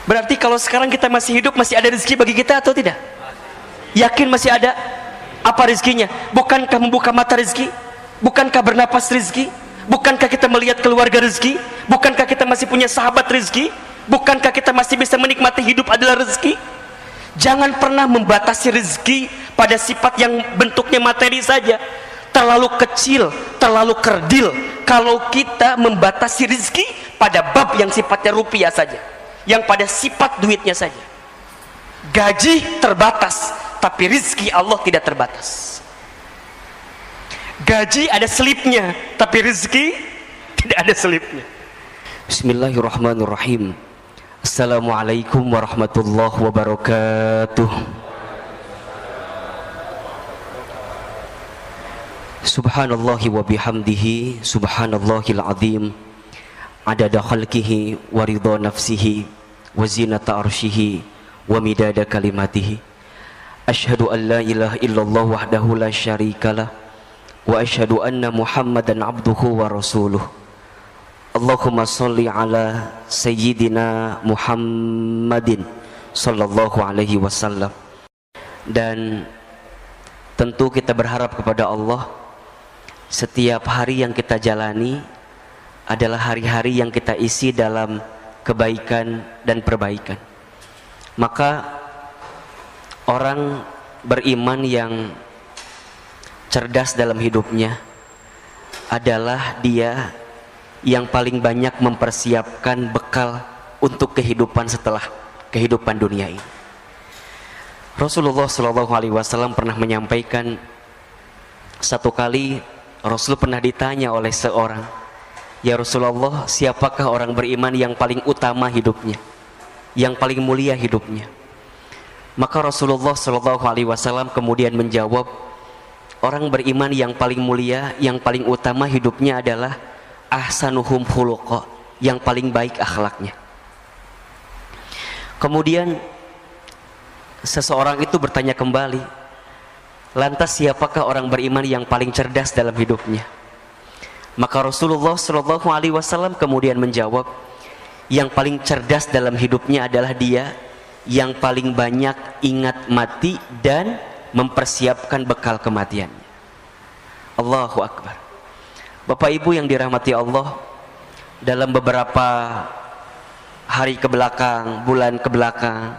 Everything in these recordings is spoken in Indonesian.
Berarti kalau sekarang kita masih hidup, masih ada rezeki bagi kita atau tidak? Yakin masih ada? Apa rezekinya? Bukankah membuka mata rezeki? Bukankah bernapas rezeki? Bukankah kita melihat keluarga rezeki? Bukankah kita masih punya sahabat rezeki? Bukankah kita masih bisa menikmati hidup adalah rezeki? Jangan pernah membatasi rezeki pada sifat yang bentuknya materi saja. Terlalu kecil, terlalu kerdil kalau kita membatasi rezeki pada bab yang sifatnya rupiah saja, yang pada sifat duitnya saja. Gaji terbatas, tapi rezeki Allah tidak terbatas. Gaji ada selipnya, tapi rezeki tidak ada selipnya. Bismillahirrahmanirrahim. Assalamualaikum warahmatullahi wabarakatuh. Subhanallahi wa bihamdihi, subhanallahil azim, adada khalqihi wa ridha nafsihi wa zinata arshihi wa midada kalimatihi. Asyhadu an la ilaha illallah wahdahu la syarikalah wa asyhadu anna Muhammadan abduhu wa rasuluh. Allahumma sholli ala sayyidina Muhammadin sallallahu alaihi wasallam. Dan tentu kita berharap kepada Allah, setiap hari yang kita jalani adalah hari-hari yang kita isi dalam kebaikan dan perbaikan. Maka orang beriman yang cerdas dalam hidupnya adalah dia yang paling banyak mempersiapkan bekal untuk kehidupan setelah kehidupan dunia ini. Rasulullah SAW pernah menyampaikan, satu kali Rasul pernah ditanya oleh seorang, "Ya Rasulullah, siapakah orang beriman yang paling utama hidupnya, yang paling mulia hidupnya?" Maka Rasulullah SAW kemudian menjawab, orang beriman yang paling mulia, yang paling utama hidupnya adalah ahsanuhum khuluqa, yang paling baik akhlaknya. Kemudian seseorang itu bertanya kembali, lantas siapakah orang beriman yang paling cerdas dalam hidupnya? Maka Rasulullah SAW kemudian menjawab, yang paling cerdas dalam hidupnya adalah dia yang paling banyak ingat mati dan mempersiapkan bekal kematiannya. Allahu Akbar. Bapak Ibu yang dirahmati Allah, dalam beberapa hari kebelakang, bulan kebelakang,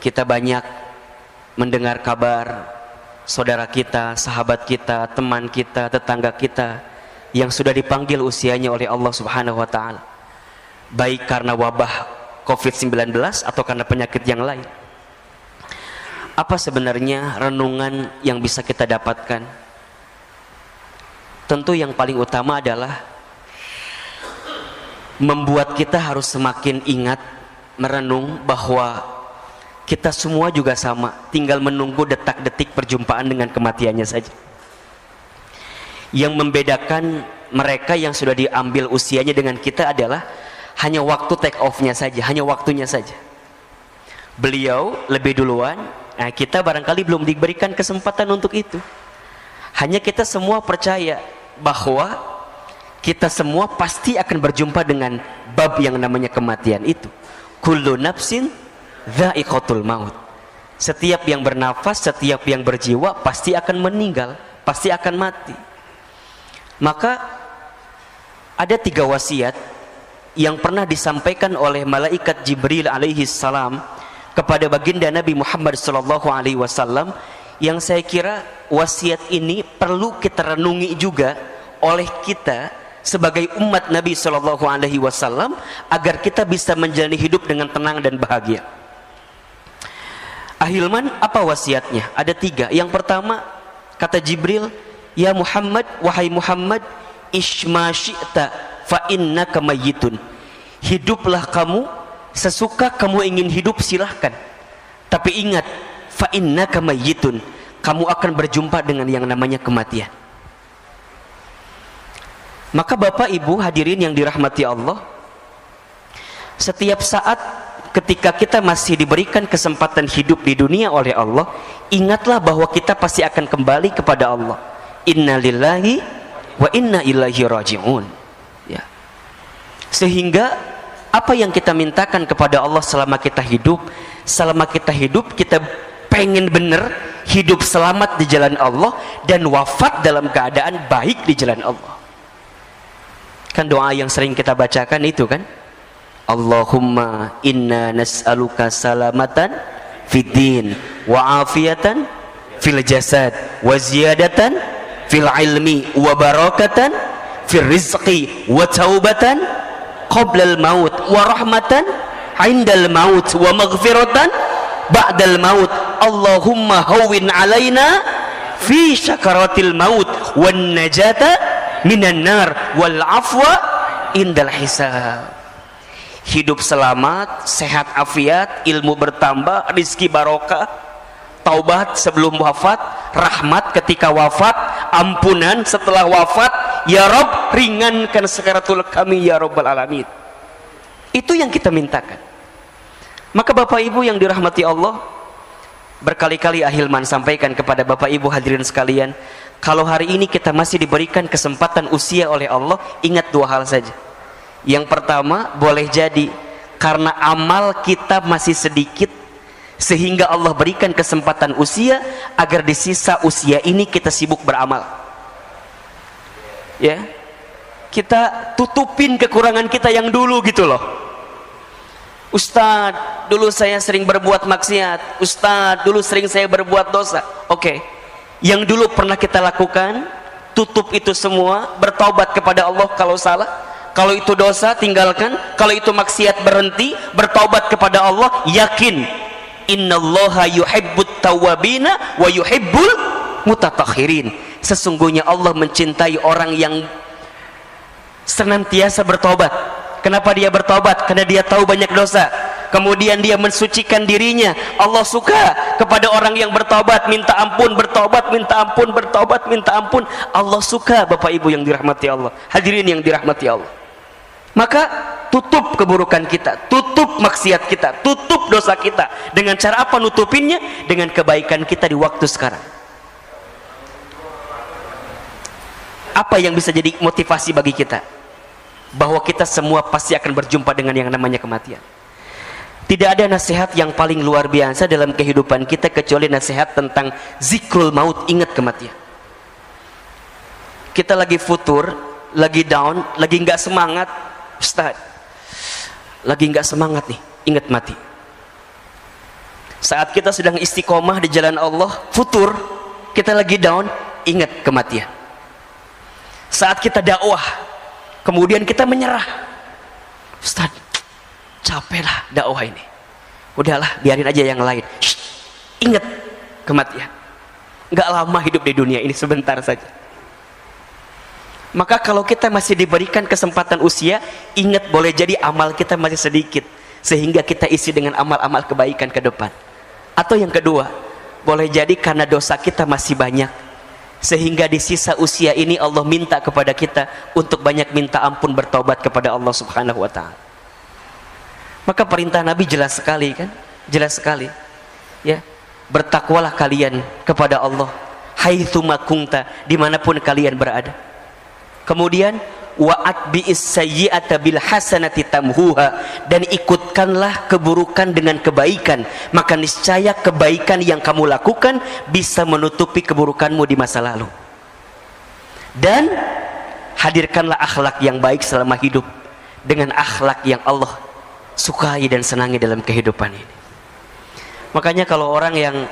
kita banyak mendengar kabar saudara kita, sahabat kita, teman kita, tetangga kita yang sudah dipanggil usianya oleh Allah Subhanahu wa taala, baik karena wabah COVID-19 atau karena penyakit yang lain. Apa sebenarnya renungan yang bisa kita dapatkan? Tentu yang paling utama adalah membuat kita harus semakin ingat, merenung bahwa kita semua juga sama, tinggal menunggu detak-detik perjumpaan dengan kematiannya saja. Yang membedakan mereka yang sudah diambil usianya dengan kita adalah hanya waktu take off-nya saja, hanya waktunya saja. Beliau lebih duluan, nah kita barangkali belum diberikan kesempatan untuk itu. Hanya kita semua percaya bahwa kita semua pasti akan berjumpa dengan bab yang namanya kematian itu. Kullu nafsin dha'iqatul maut. Setiap yang bernafas, setiap yang berjiwa pasti akan meninggal, pasti akan mati. Maka ada 3 wasiat yang pernah disampaikan oleh malaikat Jibril alaihi salam kepada baginda Nabi Muhammad sallallahu alaihi wasallam, yang saya kira wasiat ini perlu kita renungi juga oleh kita sebagai umat Nabi sallallahu alaihi wasallam agar kita bisa menjalani hidup dengan tenang dan bahagia. Ahilman, apa wasiatnya? Ada 3. Yang pertama, kata Jibril, "Ya Muhammad, wahai Muhammad, ishma syi'ta fa innaka mayyitun." Hiduplah kamu sesuka kamu ingin hidup, silahkan. Tapi ingat, fa innaka mayyitun, kamu akan berjumpa dengan yang namanya kematian. Maka Bapak Ibu hadirin yang dirahmati Allah, setiap saat ketika kita masih diberikan kesempatan hidup di dunia oleh Allah, ingatlah bahwa kita pasti akan kembali kepada Allah. Inna lillahi wa inna ilaihi raji'un. Ya. Sehingga Apa yang kita mintakan kepada Allah selama kita hidup? Selama kita hidup, kita pengen bener hidup selamat di jalan Allah dan wafat dalam keadaan baik di jalan Allah. Kan doa yang sering kita bacakan itu kan, Allahumma inna nas'aluka salamatan fid din wa afiyatan fil jasad wa ziyadatan fil ilmi wa barakatan fil rizqi wa taubatan qabla al maut wa rahmatan indal maut wa maghfiratan ba'dal maut. Allahumma hawwin alaina fi syakaratil maut wan najata minan nar wal afwa indal hisab. Hidup selamat, sehat afiat, ilmu bertambah, rizki barokah, taubat sebelum wafat, rahmat ketika wafat, ampunan setelah wafat. Ya Rabb, ringankan sakaratul kami ya Rabbal alamin. Itu yang kita mintakan. Maka Bapak Ibu yang dirahmati Allah, berkali-kali Ahilman sampaikan kepada Bapak Ibu hadirin sekalian, kalau hari ini kita masih diberikan kesempatan usia oleh Allah, ingat dua hal saja. Yang pertama, boleh jadi karena amal kita masih sedikit, sehingga Allah berikan kesempatan usia agar di sisa usia ini kita sibuk beramal. Ya, kita tutupin kekurangan kita yang dulu gitu loh. Ustadz, dulu saya sering berbuat maksiat. Ustadz, dulu sering saya berbuat dosa. Oke, yang dulu pernah kita lakukan, tutup itu semua, bertaubat kepada Allah kalau salah. Kalau itu dosa, tinggalkan. Kalau itu maksiat, berhenti, bertaubat kepada Allah. Yakin, innallaha yuhibbut tawwabina wa yuhibbul mutatahhirin. Sesungguhnya Allah mencintai orang yang senantiasa bertobat. Kenapa dia bertobat? Karena dia tahu banyak dosa, kemudian dia mensucikan dirinya. Allah suka kepada orang yang bertobat, minta ampun, bertobat, minta ampun, bertobat, minta ampun. Allah suka, Bapak Ibu yang dirahmati Allah, hadirin yang dirahmati Allah. Maka tutup keburukan kita, tutup maksiat kita, tutup dosa kita. Dengan cara apa nutupinnya? Dengan kebaikan kita di waktu sekarang. Apa yang bisa jadi motivasi bagi kita? Bahwa kita semua pasti akan berjumpa dengan yang namanya kematian. Tidak ada nasihat yang paling luar biasa dalam kehidupan kita kecuali nasihat tentang zikrul maut, ingat kematian. Kita lagi futur, lagi down, lagi nggak semangat, Ustaz, lagi nggak semangat nih, ingat mati. Saat kita sedang istiqomah di jalan Allah, futur, kita lagi down, ingat kematian. Saat kita dakwah, kemudian kita menyerah, Ustaz, capek lah dakwah ini, udahlah biarin aja yang lain. Shh, ingat kematian. Nggak lama hidup di dunia ini, sebentar saja. Maka kalau kita masih diberikan kesempatan usia, ingat boleh jadi amal kita masih sedikit, sehingga kita isi dengan amal-amal kebaikan ke depan. Atau yang kedua, boleh jadi karena dosa kita masih banyak, sehingga di sisa usia ini Allah minta kepada kita untuk banyak minta ampun, bertobat kepada Allah Subhanahu wa ta'ala. Maka perintah Nabi jelas sekali kan? Jelas sekali. Ya, bertakwalah kalian kepada Allah haitsuma kunta, dimanapun kalian berada. Kemudian wa'at bi'is sayyi'ata bil hasanati tamhuha, dan ikutkanlah keburukan dengan kebaikan, maka niscaya kebaikan yang kamu lakukan bisa menutupi keburukanmu di masa lalu. Dan hadirkanlah akhlak yang baik selama hidup dengan akhlak yang Allah sukai dan senangi dalam kehidupan ini. Makanya kalau orang yang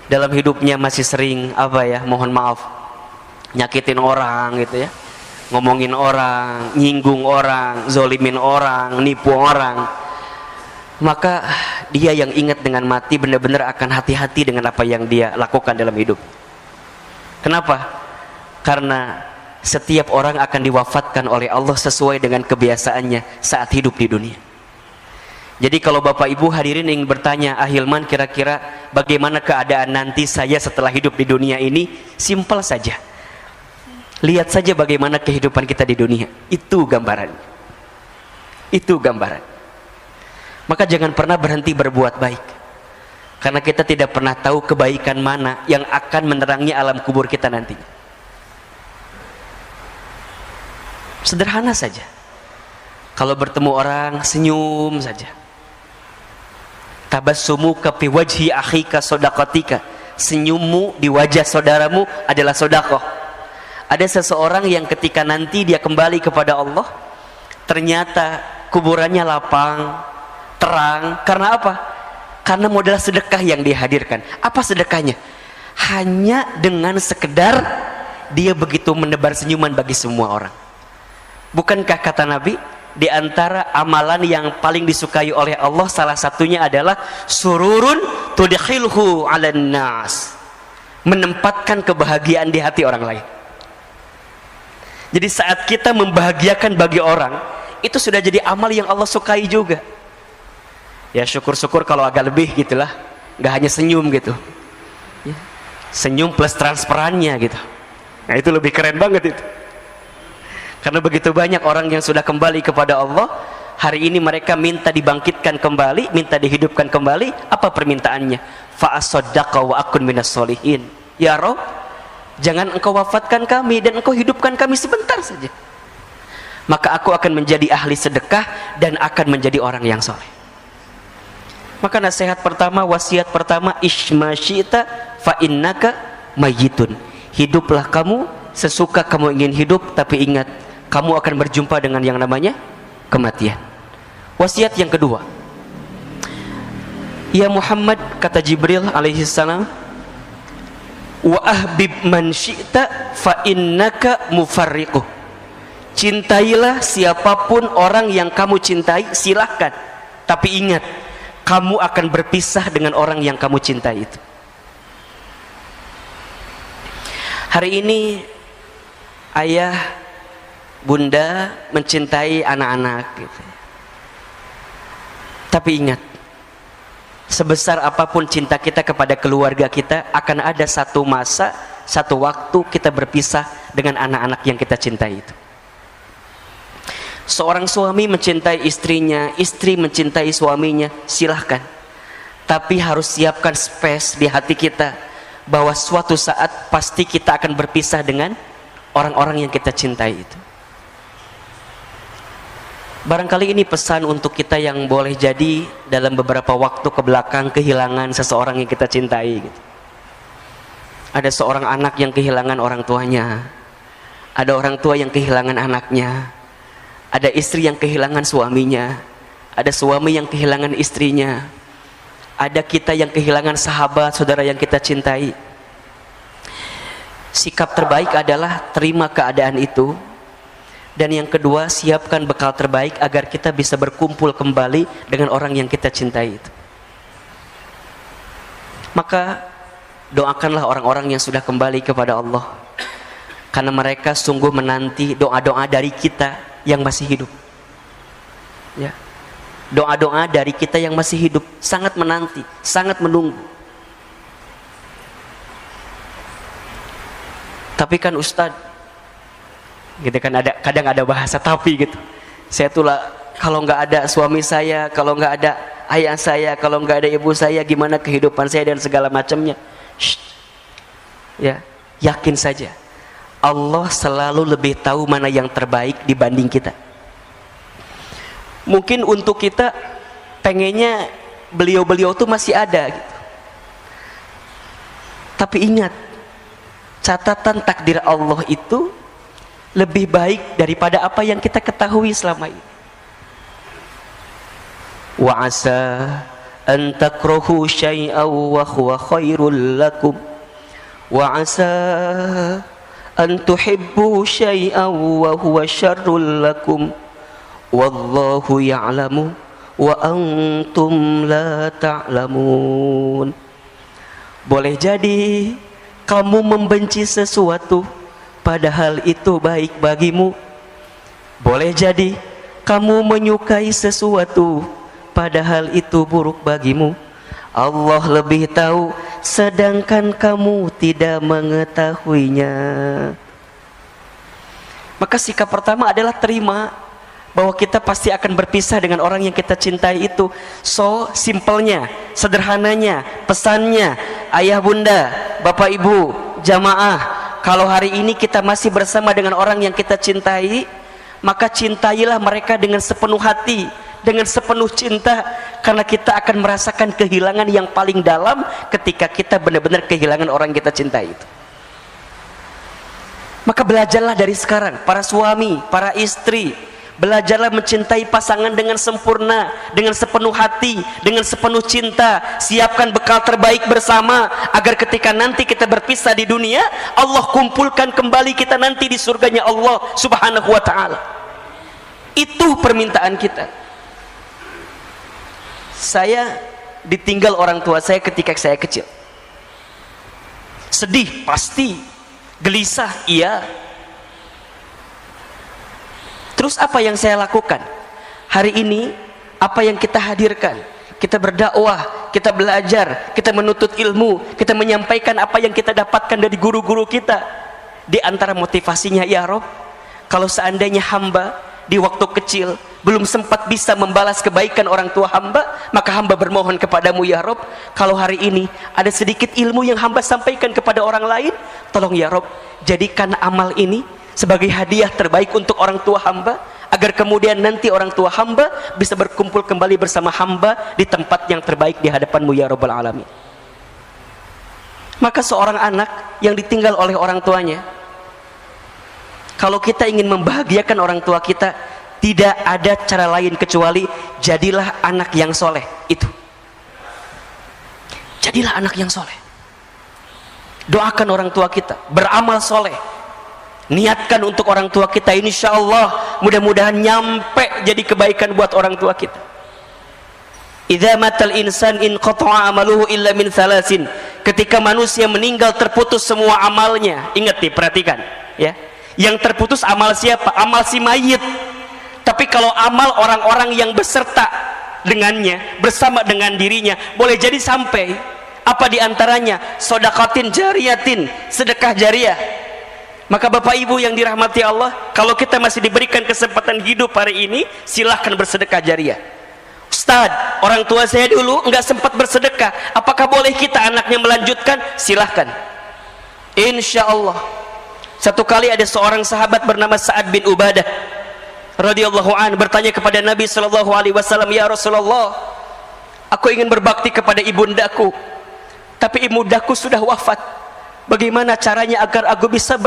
dalam hidupnya masih sering mohon maaf, nyakitin orang gitu ya, ngomongin orang, nyinggung orang, zolimin orang, nipu orang, maka dia yang ingat dengan mati benar-benar akan hati-hati dengan apa yang dia lakukan dalam hidup. Kenapa? Karena setiap orang akan diwafatkan oleh Allah sesuai dengan kebiasaannya saat hidup di dunia. Jadi kalau Bapak Ibu hadirin ingin bertanya, Ahilman kira-kira bagaimana keadaan nanti saya setelah hidup di dunia ini? Simpel saja, lihat saja bagaimana kehidupan kita di dunia. Itu gambaran. Itu gambaran. Maka jangan pernah berhenti berbuat baik, karena kita tidak pernah tahu kebaikan mana yang akan menerangi alam kubur kita nantinya. Sederhana saja. Kalau bertemu orang senyum saja. Tabassumuka fi wajhi akhika shadaqatika. Senyummu di wajah saudaramu adalah sedekah. Ada seseorang yang ketika nanti dia kembali kepada Allah, ternyata kuburannya lapang, terang. Karena apa? Karena modal sedekah yang dihadirkan. Apa sedekahnya? Hanya dengan sekedar dia begitu menebar senyuman bagi semua orang. Bukankah kata Nabi, di antara amalan yang paling disukai oleh Allah salah satunya adalah sururun tudkhilhu 'alan nas, menempatkan kebahagiaan di hati orang lain. Jadi saat kita membahagiakan bagi orang, itu sudah jadi amal yang Allah sukai juga. Ya syukur-syukur kalau agak lebih gitulah, nggak hanya senyum gitu ya. Senyum plus transparannya gitu. Nah itu lebih keren banget itu. Karena begitu banyak orang yang sudah kembali kepada Allah, hari ini mereka minta dibangkitkan kembali, minta dihidupkan kembali. Apa permintaannya? Fa'asaddaqa wa akun minas solihin. Ya Rabb, jangan engkau wafatkan kami dan engkau hidupkan kami sebentar saja, maka aku akan menjadi ahli sedekah dan akan menjadi orang yang soleh. Maka nasihat pertama, wasiat pertama, ishma syi'ta fa innaka mayyitun. Hiduplah kamu sesuka kamu ingin hidup, tapi ingat kamu akan berjumpa dengan yang namanya kematian. Wasiat yang kedua, ya Muhammad, kata Jibril alaihi salam, wa ahbib man syi'ta fa innaka mufarriquh. Cintailah siapapun orang yang kamu cintai, silahkan, tapi ingat kamu akan berpisah dengan orang yang kamu cintai itu. Hari ini ayah bunda mencintai anak-anak gitu. Tapi ingat, sebesar apapun cinta kita kepada keluarga kita, akan ada satu masa, satu waktu kita berpisah dengan anak-anak yang kita cintai itu. Seorang suami mencintai istrinya, istri mencintai suaminya, silahkan. Tapi harus siapkan space di hati kita bahwa suatu saat pasti kita akan berpisah dengan orang-orang yang kita cintai itu. Barangkali ini pesan untuk kita yang boleh jadi dalam beberapa waktu ke belakang kehilangan seseorang yang kita cintai gitu. Ada seorang anak yang kehilangan orang tuanya, ada orang tua yang kehilangan anaknya, ada istri yang kehilangan suaminya, ada suami yang kehilangan istrinya, ada kita yang kehilangan sahabat, saudara yang kita cintai. Sikap terbaik adalah terima keadaan itu. Dan yang kedua, siapkan bekal terbaik agar kita bisa berkumpul kembali dengan orang yang kita cintai itu. Maka doakanlah orang-orang yang sudah kembali kepada Allah, karena mereka sungguh menanti doa-doa dari kita yang masih hidup ya. Doa-doa dari kita yang masih hidup sangat menanti, sangat menunggu. Tapi kan Ustadz, gitu kan, kadang ada bahasa tapi gitu. Saya tuh lah, kalau nggak ada suami saya, kalau nggak ada ayah saya, kalau nggak ada ibu saya, gimana kehidupan saya dan segala macamnya. Ya, yakin saja Allah selalu lebih tahu mana yang terbaik dibanding kita. Mungkin untuk kita pengennya beliau-beliau tuh masih ada gitu. Tapi ingat, catatan takdir Allah itu lebih baik daripada apa yang kita ketahui selama ini. Wa asa an takrahu syai'an wa huwa khairul lakum wa asa an tuhibbu syai'an wa huwa syarrul lakum wallahu ya'lamu wa antum la ta'lamun. Boleh jadi kamu membenci sesuatu padahal itu baik bagimu. Boleh jadi kamu menyukai sesuatu padahal itu buruk bagimu. Allah lebih tahu sedangkan kamu tidak mengetahuinya. Maka sikap pertama adalah terima bahwa kita pasti akan berpisah dengan orang yang kita cintai itu. So simpelnya, sederhananya, pesannya, ayah bunda, bapak ibu, jamaah, kalau hari ini kita masih bersama dengan orang yang kita cintai, maka cintailah mereka dengan sepenuh hati, dengan sepenuh cinta, karena kita akan merasakan kehilangan yang paling dalam ketika kita benar-benar kehilangan orang yang kita cintai itu. Maka belajarlah dari sekarang, para suami, para istri, belajarlah mencintai pasangan dengan sempurna, dengan sepenuh hati, dengan sepenuh cinta. Siapkan bekal terbaik bersama, agar ketika nanti kita berpisah di dunia, Allah kumpulkan kembali kita nanti di surganya Allah subhanahu wa ta'ala. Itu permintaan kita. Saya ditinggal orang tua saya ketika saya kecil. Sedih pasti, gelisah iya. Terus apa yang saya lakukan? Hari ini apa yang kita hadirkan? Kita berdakwah, kita belajar, kita menuntut ilmu, kita menyampaikan apa yang kita dapatkan dari guru-guru kita. Di antara motivasinya, ya Rob, kalau seandainya hamba di waktu kecil belum sempat bisa membalas kebaikan orang tua hamba, maka hamba bermohon kepadamu ya Rob, kalau hari ini ada sedikit ilmu yang hamba sampaikan kepada orang lain, tolong ya Rob, jadikan amal ini sebagai hadiah terbaik untuk orang tua hamba, agar kemudian nanti orang tua hamba bisa berkumpul kembali bersama hamba di tempat yang terbaik di hadapanmu ya Rabbal Alamin. Maka seorang anak yang ditinggal oleh orang tuanya, kalau kita ingin membahagiakan orang tua kita, tidak ada cara lain kecuali jadilah anak yang soleh. Itu, jadilah anak yang soleh. Doakan orang tua kita, beramal soleh, niatkan untuk orang tua kita. Insya Allah mudah-mudahan nyampe jadi kebaikan buat orang tua kita. Idza matal insan in qata'a amaluhu illa min salasin. Ketika manusia meninggal terputus semua amalnya. Ingat nih, perhatikan ya. Yang terputus amal siapa? Amal si mayit. Tapi kalau amal orang-orang yang beserta dengannya, bersama dengan dirinya, boleh jadi sampai. Apa diantaranya? Sodakatin jariyatin, sedekah jariah. Maka Bapak Ibu yang dirahmati Allah, kalau kita masih diberikan kesempatan hidup hari ini, silahkan bersedekah jariah. Ustaz, orang tua saya dulu nggak sempat bersedekah, apakah boleh kita anaknya melanjutkan? Silahkan. Insya Allah. Satu kali ada seorang sahabat bernama Sa'ad bin Ubadah radhiyallahu an bertanya kepada Nabi sallallahu alaihi wasallam, ya Rasulullah, aku ingin berbakti kepada ibundaku, tapi ibundaku sudah wafat. Bagaimana caranya agar aku bisa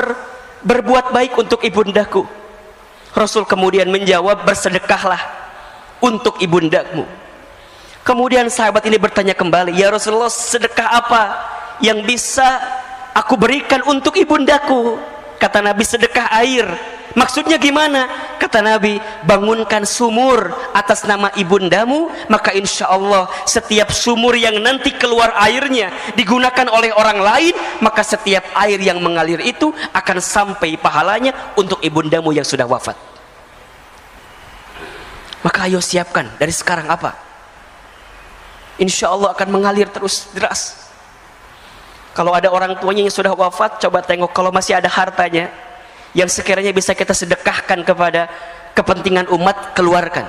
berbuat baik untuk ibundaku? Rasul kemudian menjawab, bersedekahlah untuk ibundamu. Kemudian sahabat ini bertanya kembali, ya Rasulullah, sedekah apa yang bisa aku berikan untuk ibundaku? Kata Nabi, sedekah air. Maksudnya gimana? Kata Nabi, bangunkan sumur atas nama ibundamu, maka insya Allah setiap sumur yang nanti keluar airnya digunakan oleh orang lain, maka setiap air yang mengalir itu akan sampai pahalanya untuk ibundamu yang sudah wafat. Maka ayo siapkan dari sekarang apa? Insya Allah akan mengalir terus deras. Kalau ada orang tuanya yang sudah wafat, coba tengok, kalau masih ada hartanya yang sekiranya bisa kita sedekahkan kepada kepentingan umat, keluarkan.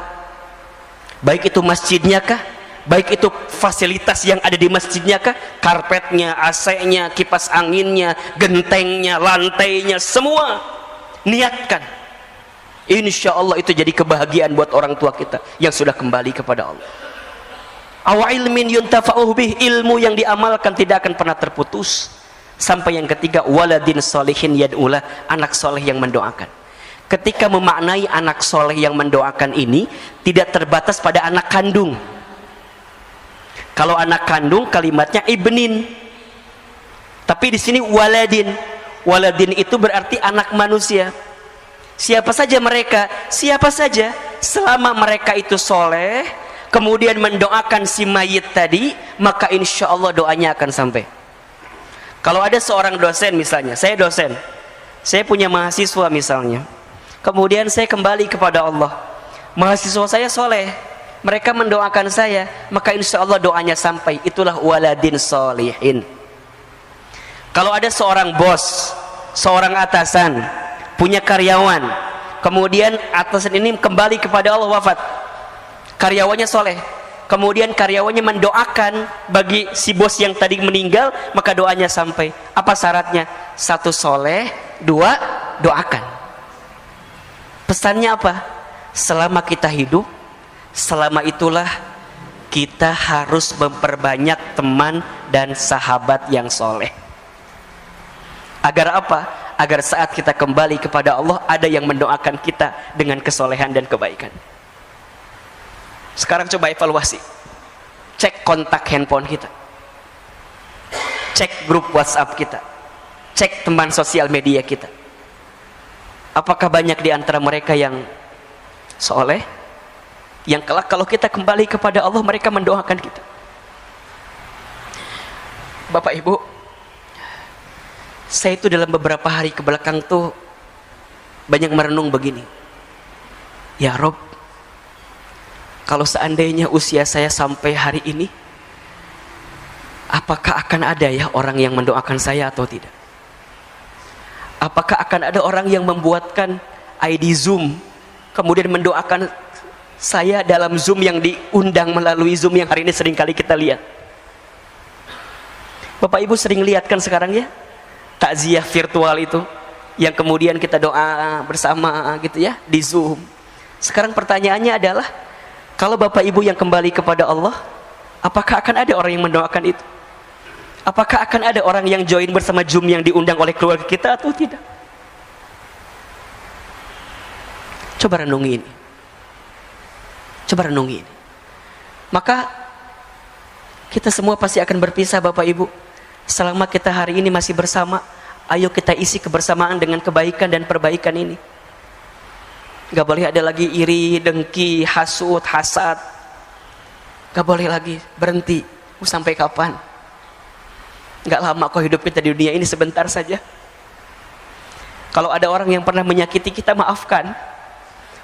Baik itu masjidnya kah, baik itu fasilitas yang ada di masjidnya kah, karpetnya, AC-nya, kipas anginnya, gentengnya, lantainya, semua niatkan. Insya Allah itu jadi kebahagiaan buat orang tua kita yang sudah kembali kepada Allah. Aw ilmin yuntafa'uh bih, ilmu yang diamalkan tidak akan pernah terputus. Sampai yang ketiga, waladin solihin yad'ulah, anak soleh yang mendoakan. Ketika memaknai anak soleh yang mendoakan ini, tidak terbatas pada anak kandung. Kalau anak kandung kalimatnya ibnin, tapi di sini waladin. Waladin itu berarti anak manusia. Siapa saja mereka, siapa saja, selama mereka itu soleh, kemudian mendoakan si mayit tadi, maka insya Allah doanya akan sampai. Kalau ada seorang dosen misalnya, saya dosen, saya punya mahasiswa misalnya, kemudian saya kembali kepada Allah, mahasiswa saya soleh, mereka mendoakan saya, maka insya Allah doanya sampai. Itulah waladin solihin. Kalau ada seorang bos, seorang atasan, punya karyawan, kemudian atasan ini kembali kepada Allah, wafat, karyawannya soleh, kemudian karyawannya mendoakan bagi si bos yang tadi meninggal, maka doanya sampai. Apa syaratnya? Satu, soleh; dua, doakan. Pesannya apa? Selama kita hidup, selama itulah kita harus memperbanyak teman dan sahabat yang soleh. Agar apa? Agar saat kita kembali kepada Allah, ada yang mendoakan kita dengan kesolehan dan kebaikan. Sekarang coba evaluasi. Cek kontak handphone kita, cek grup WhatsApp kita, cek teman sosial media kita. Apakah banyak di antara mereka yang soleh, yang kelak kalau kita kembali kepada Allah mereka mendoakan kita? Bapak Ibu, saya itu dalam beberapa hari kebelakang tuh banyak merenung begini. Ya Rob, kalau seandainya usia saya sampai hari ini, apakah akan ada ya orang yang mendoakan saya atau tidak? Apakah akan ada orang yang membuatkan ID Zoom kemudian mendoakan saya dalam Zoom yang diundang melalui Zoom yang hari ini sering kali kita lihat? Bapak Ibu sering lihat kan sekarang ya, takziah virtual itu yang kemudian kita doa bersama gitu ya di Zoom. Sekarang pertanyaannya adalah, kalau Bapak Ibu yang kembali kepada Allah, apakah akan ada orang yang mendoakan itu? Apakah akan ada orang yang join bersama Zoom yang diundang oleh keluarga kita atau tidak? Coba renungi ini. Coba renungi ini. Maka kita semua pasti akan berpisah Bapak Ibu. Selama kita hari ini masih bersama, ayo kita isi kebersamaan dengan kebaikan dan perbaikan ini. Gak boleh ada lagi iri, dengki, hasud, hasad. Gak boleh lagi, berhenti. Mau sampai kapan? Gak lama kok hidup kita di dunia ini, sebentar saja. Kalau ada orang yang pernah menyakiti kita, maafkan.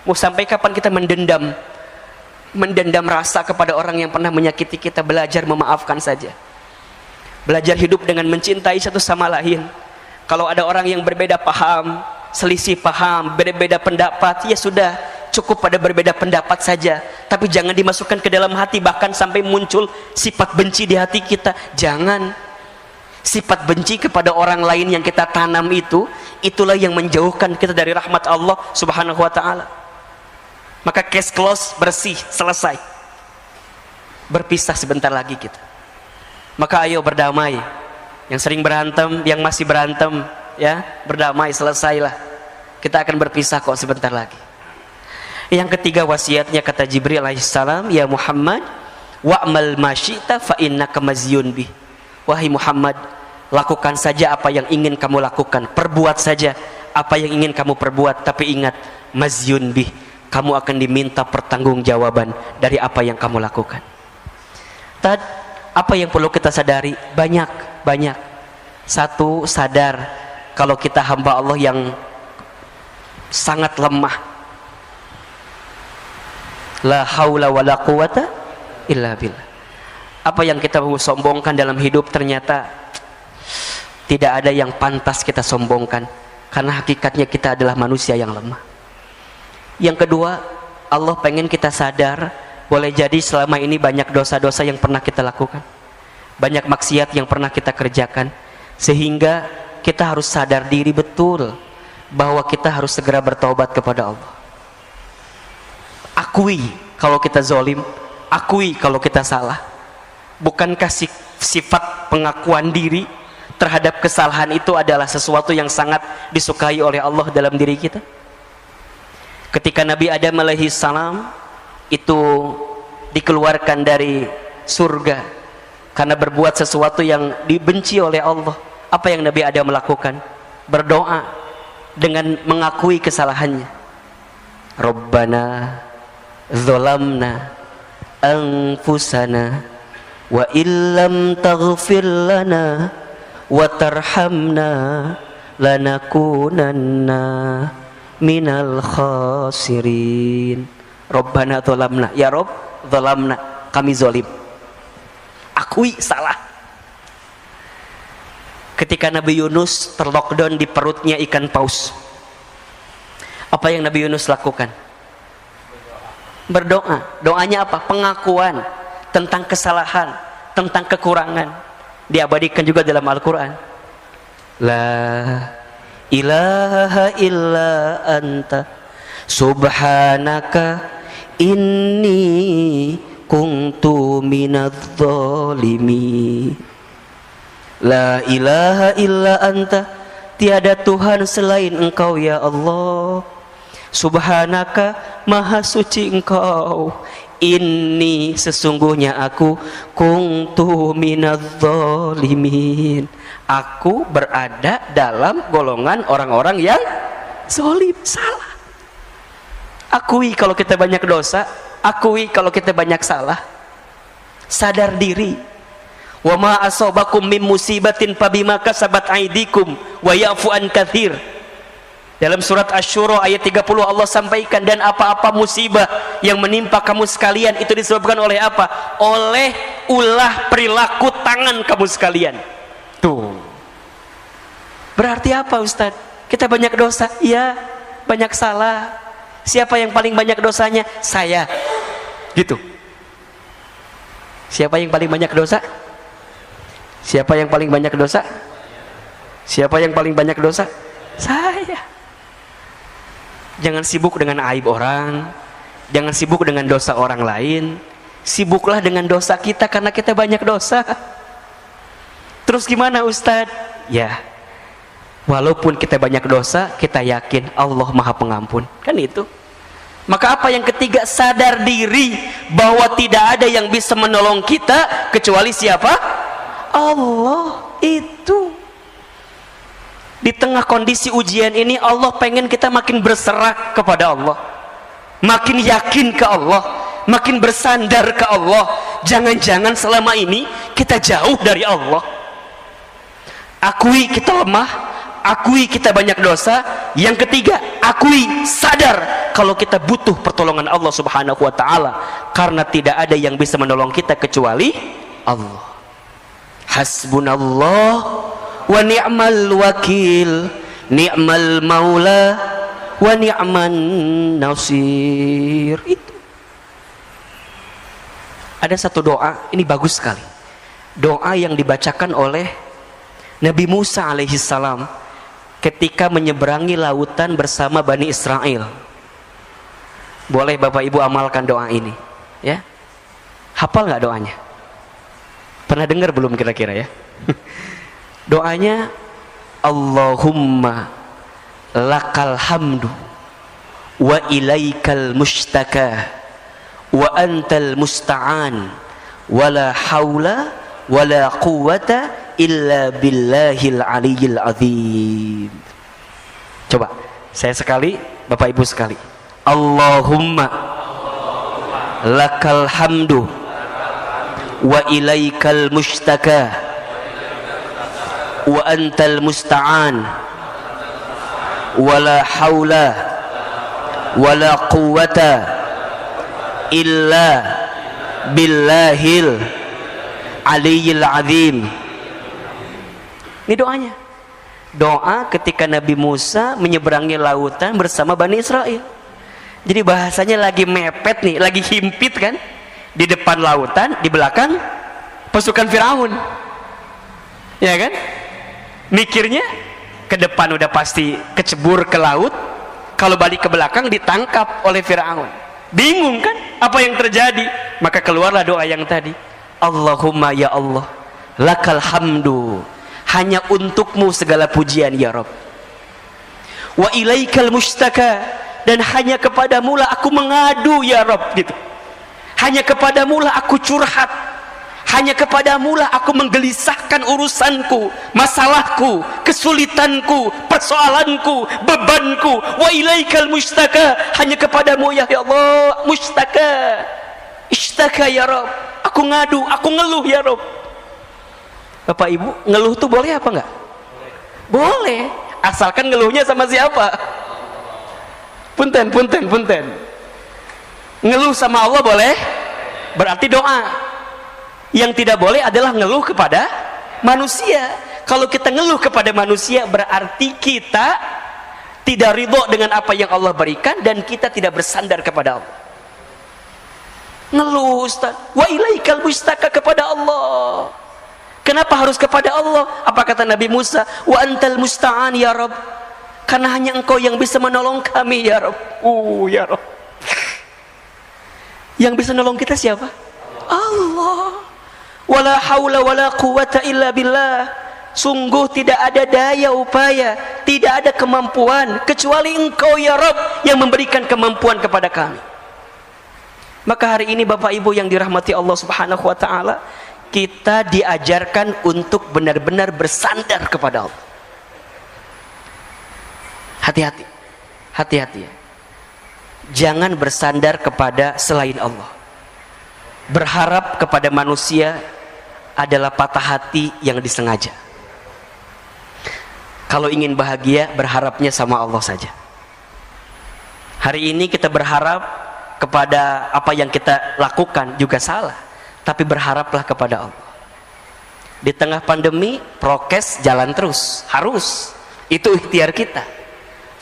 Mau sampai kapan kita mendendam rasa kepada orang yang pernah menyakiti kita? Belajar memaafkan saja. Belajar hidup dengan mencintai satu sama lain. Kalau ada orang yang berbeda paham, selisih paham, berbeda pendapat, ya sudah, cukup pada berbeda pendapat saja. Tapi jangan dimasukkan ke dalam hati, bahkan sampai muncul sifat benci di hati kita. Jangan. Sifat benci kepada orang lain yang kita tanam itu, itulah yang menjauhkan kita dari rahmat Allah Subhanahu wa ta'ala. Maka case close, bersih, selesai. Berpisah sebentar lagi kita. Maka ayo berdamai. Yang sering berantem, yang masih berantem, ya, berdamai, selesailah. Kita akan berpisah kok sebentar lagi. Yang ketiga wasiatnya, kata Jibril alaihissalam, ya Muhammad, wa'mal ma syi'ta fa innaka mazyun bih. Wahai Muhammad, lakukan saja apa yang ingin kamu lakukan, perbuat saja apa yang ingin kamu perbuat, tapi ingat, mazyun bih, kamu akan diminta pertanggungjawaban dari apa yang kamu lakukan. Apa yang perlu kita sadari? Banyak. Satu, sadar kalau kita hamba Allah yang sangat lemah. La haula wa la quwata illa billah. Apa yang kita sombongkan dalam hidup ternyata tidak ada yang pantas kita sombongkan, karena hakikatnya kita adalah manusia yang lemah. Yang kedua, Allah pengen kita sadar, boleh jadi selama ini banyak dosa-dosa yang pernah kita lakukan, banyak maksiat yang pernah kita kerjakan, sehingga kita harus sadar diri betul bahwa kita harus segera bertaubat kepada Allah. Akui kalau kita zalim, akui kalau kita salah. Bukankah sifat pengakuan diri terhadap kesalahan itu adalah sesuatu yang sangat disukai oleh Allah dalam diri kita? Ketika Nabi Adam alaihi salam itu dikeluarkan dari surga karena berbuat sesuatu yang dibenci oleh Allah, apa yang Nabi Adam melakukan? Berdoa dengan mengakui kesalahannya. Rabbana dzalamna anfusana wa illam taghfir lana wa tarhamna lanakunanna minal khasirin. Rabbana dzalamna, ya Rabb, dzalamna, kami zalim. Akui salah. Ketika Nabi Yunus terlockdown di perutnya ikan paus, apa yang Nabi Yunus lakukan? Berdoa. Doanya apa? Pengakuan tentang kesalahan, tentang kekurangan. Diabadikan juga dalam Al-Quran. La ilaha illa anta Subhanaka inni kuntu minadz zalimin. La ilaha illa anta, tiada Tuhan selain Engkau ya Allah. Subhanaka, maha suci Engkau. Inni, sesungguhnya aku, kuntu minadz zalimin, aku berada dalam golongan orang-orang yang zalim, salah. Akui kalau kita banyak dosa, akui kalau kita banyak salah, sadar diri. Wa ma asabakum min musibatin fabima kasabat aydikum wa ya'fu an katsir. Dalam surat Asy-Syura ayat 30 Allah sampaikan, dan apa-apa musibah yang menimpa kamu sekalian itu disebabkan oleh apa? Oleh ulah perilaku tangan kamu sekalian. Tuh. Berarti apa Ustaz? Kita banyak dosa? Iya, banyak salah. Siapa yang paling banyak dosanya? Saya. Gitu. Siapa yang paling banyak dosa? Siapa yang paling banyak dosa? Siapa yang paling banyak dosa? Saya. Jangan sibuk dengan aib orang, jangan sibuk dengan dosa orang lain. Sibuklah dengan dosa kita, karena kita banyak dosa. Terus gimana Ustadz? Ya, walaupun kita banyak dosa, kita yakin Allah Maha Pengampun. Kan itu. Maka apa yang ketiga? Sadar diri bahwa tidak ada yang bisa menolong kita kecuali siapa? Allah. Itu. Di tengah kondisi ujian ini, Allah pengen kita makin berserah kepada Allah, makin yakin ke Allah, makin bersandar ke Allah. Jangan-jangan selama ini kita jauh dari Allah. Akui kita lemah, akui kita banyak dosa. Yang ketiga, akui, sadar kalau kita butuh pertolongan Allah Subhanahu wa ta'ala, karena tidak ada yang bisa menolong kita kecuali Allah. Hasbunallah wa ni'mal wakil, ni'mal maula wa ni'man nasir. Itu ada satu doa, ini bagus sekali, doa yang dibacakan oleh Nabi Musa alaihissalam ketika menyeberangi lautan bersama Bani Israel. Boleh Bapak Ibu amalkan doa ini ya. Hafal nggak doanya? Pernah dengar belum kira-kira ya? Doanya, Allahumma lakal hamdu wa ilaikal mustaka wa antal musta'an wa la hawla wa la quwwata illa billahil aliyyil azim. Coba saya sekali, Bapak Ibu sekali. Allahumma lakal hamdu wa ilaikal mustaka wa antal musta'an wa la hawla wa la quwwata illa billahil aliyyil azim. Ini doanya. Doa ketika Nabi Musa menyeberangi lautan bersama Bani Israel. Jadi bahasanya lagi mepet nih, lagi himpit kan? Di depan lautan, di belakang pasukan Firaun. Ya kan? Mikirnya ke depan udah pasti kecebur ke laut, kalau balik ke belakang ditangkap oleh Firaun. Bingung kan apa yang terjadi? Maka keluarlah doa yang tadi. Allahumma ya Allah, lakal hamdu, hanya untukmu segala pujian ya Rabb. Wa ilaikal mustaka, dan hanya kepadamu lah aku mengadu ya Rabb gitu. Hanya kepadamu lah aku curhat. Hanya kepadamu lah aku menggelisahkan urusanku, masalahku, kesulitanku, persoalanku, bebanku. Wa ilaikal mustaka, hanya kepadamu ya Allah mustaka. Ishtaka ya Rabb, aku ngadu, aku ngeluh ya Rabb. Bapak Ibu, ngeluh tuh boleh apa enggak? Boleh, asalkan ngeluhnya sama siapa? Punten. Ngeluh sama Allah boleh, berarti doa. Yang tidak boleh adalah ngeluh kepada manusia. Kalau kita ngeluh kepada manusia, berarti kita tidak ridho dengan apa yang Allah berikan, dan kita tidak bersandar kepada Allah. Ngeluh Ustaz, wa ilaikal mustaka, kepada Allah. Kenapa harus kepada Allah? Apa kata Nabi Musa? Wa antal musta'an ya Rabb, karena hanya Engkau yang bisa menolong kami ya Rabb. Ya Rabb. Yang bisa menolong kita siapa? Allah. Wala haula wala quwata illa billah. Sungguh tidak ada daya upaya, tidak ada kemampuan kecuali Engkau ya Rabb yang memberikan kemampuan kepada kami. Maka hari ini Bapak Ibu yang dirahmati Allah Subhanahu wa taala, kita diajarkan untuk benar-benar bersandar kepada Allah. Hati-hati. Hati-hati ya. Jangan bersandar kepada selain Allah. Berharap kepada manusia adalah patah hati yang disengaja. Kalau ingin bahagia, berharapnya sama Allah saja. Hari ini kita berharap kepada apa yang kita lakukan juga salah, tapi berharaplah kepada Allah. Di tengah pandemi, prokes jalan terus, harus. Itu ikhtiar kita.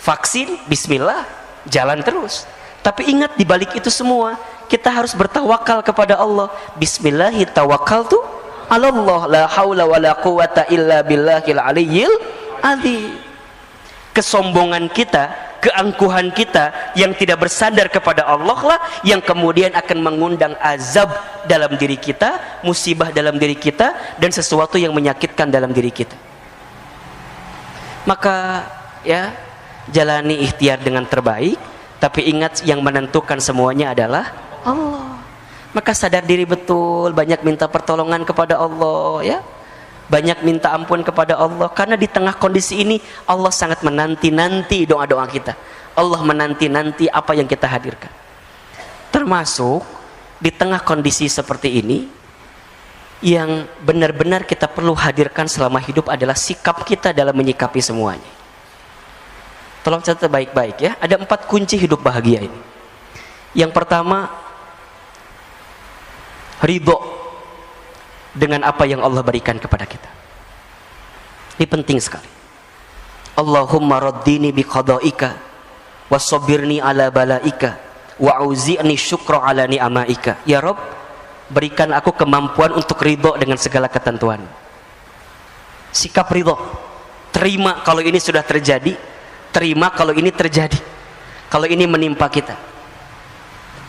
Vaksin, bismillah, jalan terus. Tapi ingat, di balik itu semua, kita harus bertawakal kepada Allah. Bismillahirrahmanirrahim. Allah, la haula wa la quwata illa billahil aliyyil azim. Kesombongan kita, keangkuhan kita yang tidak bersandar kepada Allah lah yang kemudian akan mengundang azab dalam diri kita, musibah dalam diri kita, dan sesuatu yang menyakitkan dalam diri kita. Maka ya, jalani ikhtiar dengan terbaik, tapi ingat yang menentukan semuanya adalah Allah. Maka sadar diri betul, banyak minta pertolongan kepada Allah ya. Banyak minta ampun kepada Allah, karena di tengah kondisi ini Allah sangat menanti-nanti doa-doa kita. Allah menanti-nanti apa yang kita hadirkan. Termasuk di tengah kondisi seperti ini, yang benar-benar kita perlu hadirkan selama hidup adalah sikap kita dalam menyikapi semuanya. Tolong catat baik-baik ya. Ada 4 kunci hidup bahagia ini. Yang pertama, ridho dengan apa yang Allah berikan kepada kita. Ini penting sekali. Allahumma raddini biqadaika wasobirni ala balaika wa'uzi'ni syukra ala ni'amaika. Ya Rabb, berikan aku kemampuan untuk ridho dengan segala ketentuan. Sikap ridho, terima kalau ini sudah terjadi, terima kalau ini terjadi, kalau ini menimpa kita.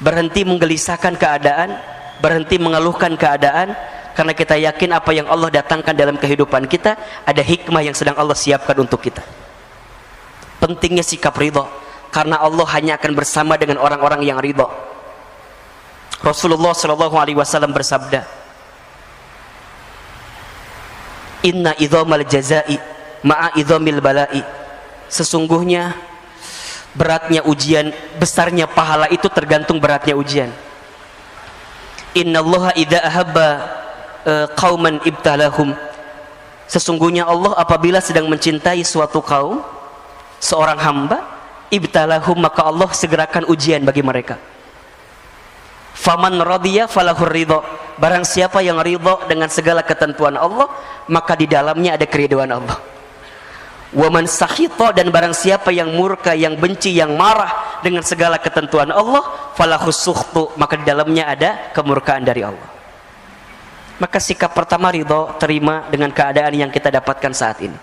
Berhenti menggelisahkan keadaan, berhenti mengeluhkan keadaan, karena kita yakin apa yang Allah datangkan dalam kehidupan kita ada hikmah yang sedang Allah siapkan untuk kita. Pentingnya sikap ridho, karena Allah hanya akan bersama dengan orang-orang yang ridho. Rasulullah SAW bersabda, Inna idhamal jazai ma'a idhamil balai. Sesungguhnya beratnya ujian, besarnya pahala itu tergantung beratnya ujian. Innallaha idza ahabba qauman ibtalahum. Sesungguhnya Allah apabila sedang mencintai suatu kaum, seorang hamba, ibtalahum, maka Allah segerakan ujian bagi mereka. Faman radiya falahur ridho. Barang siapa yang ridho dengan segala ketentuan Allah, maka di dalamnya ada keridhaan Allah. Waman sakhita, dan barang siapa yang murka, yang benci, yang marah dengan segala ketentuan Allah, falahus sukhtu, maka di dalamnya ada kemurkaan dari Allah. Maka sikap pertama ridho, terima dengan keadaan yang kita dapatkan saat ini.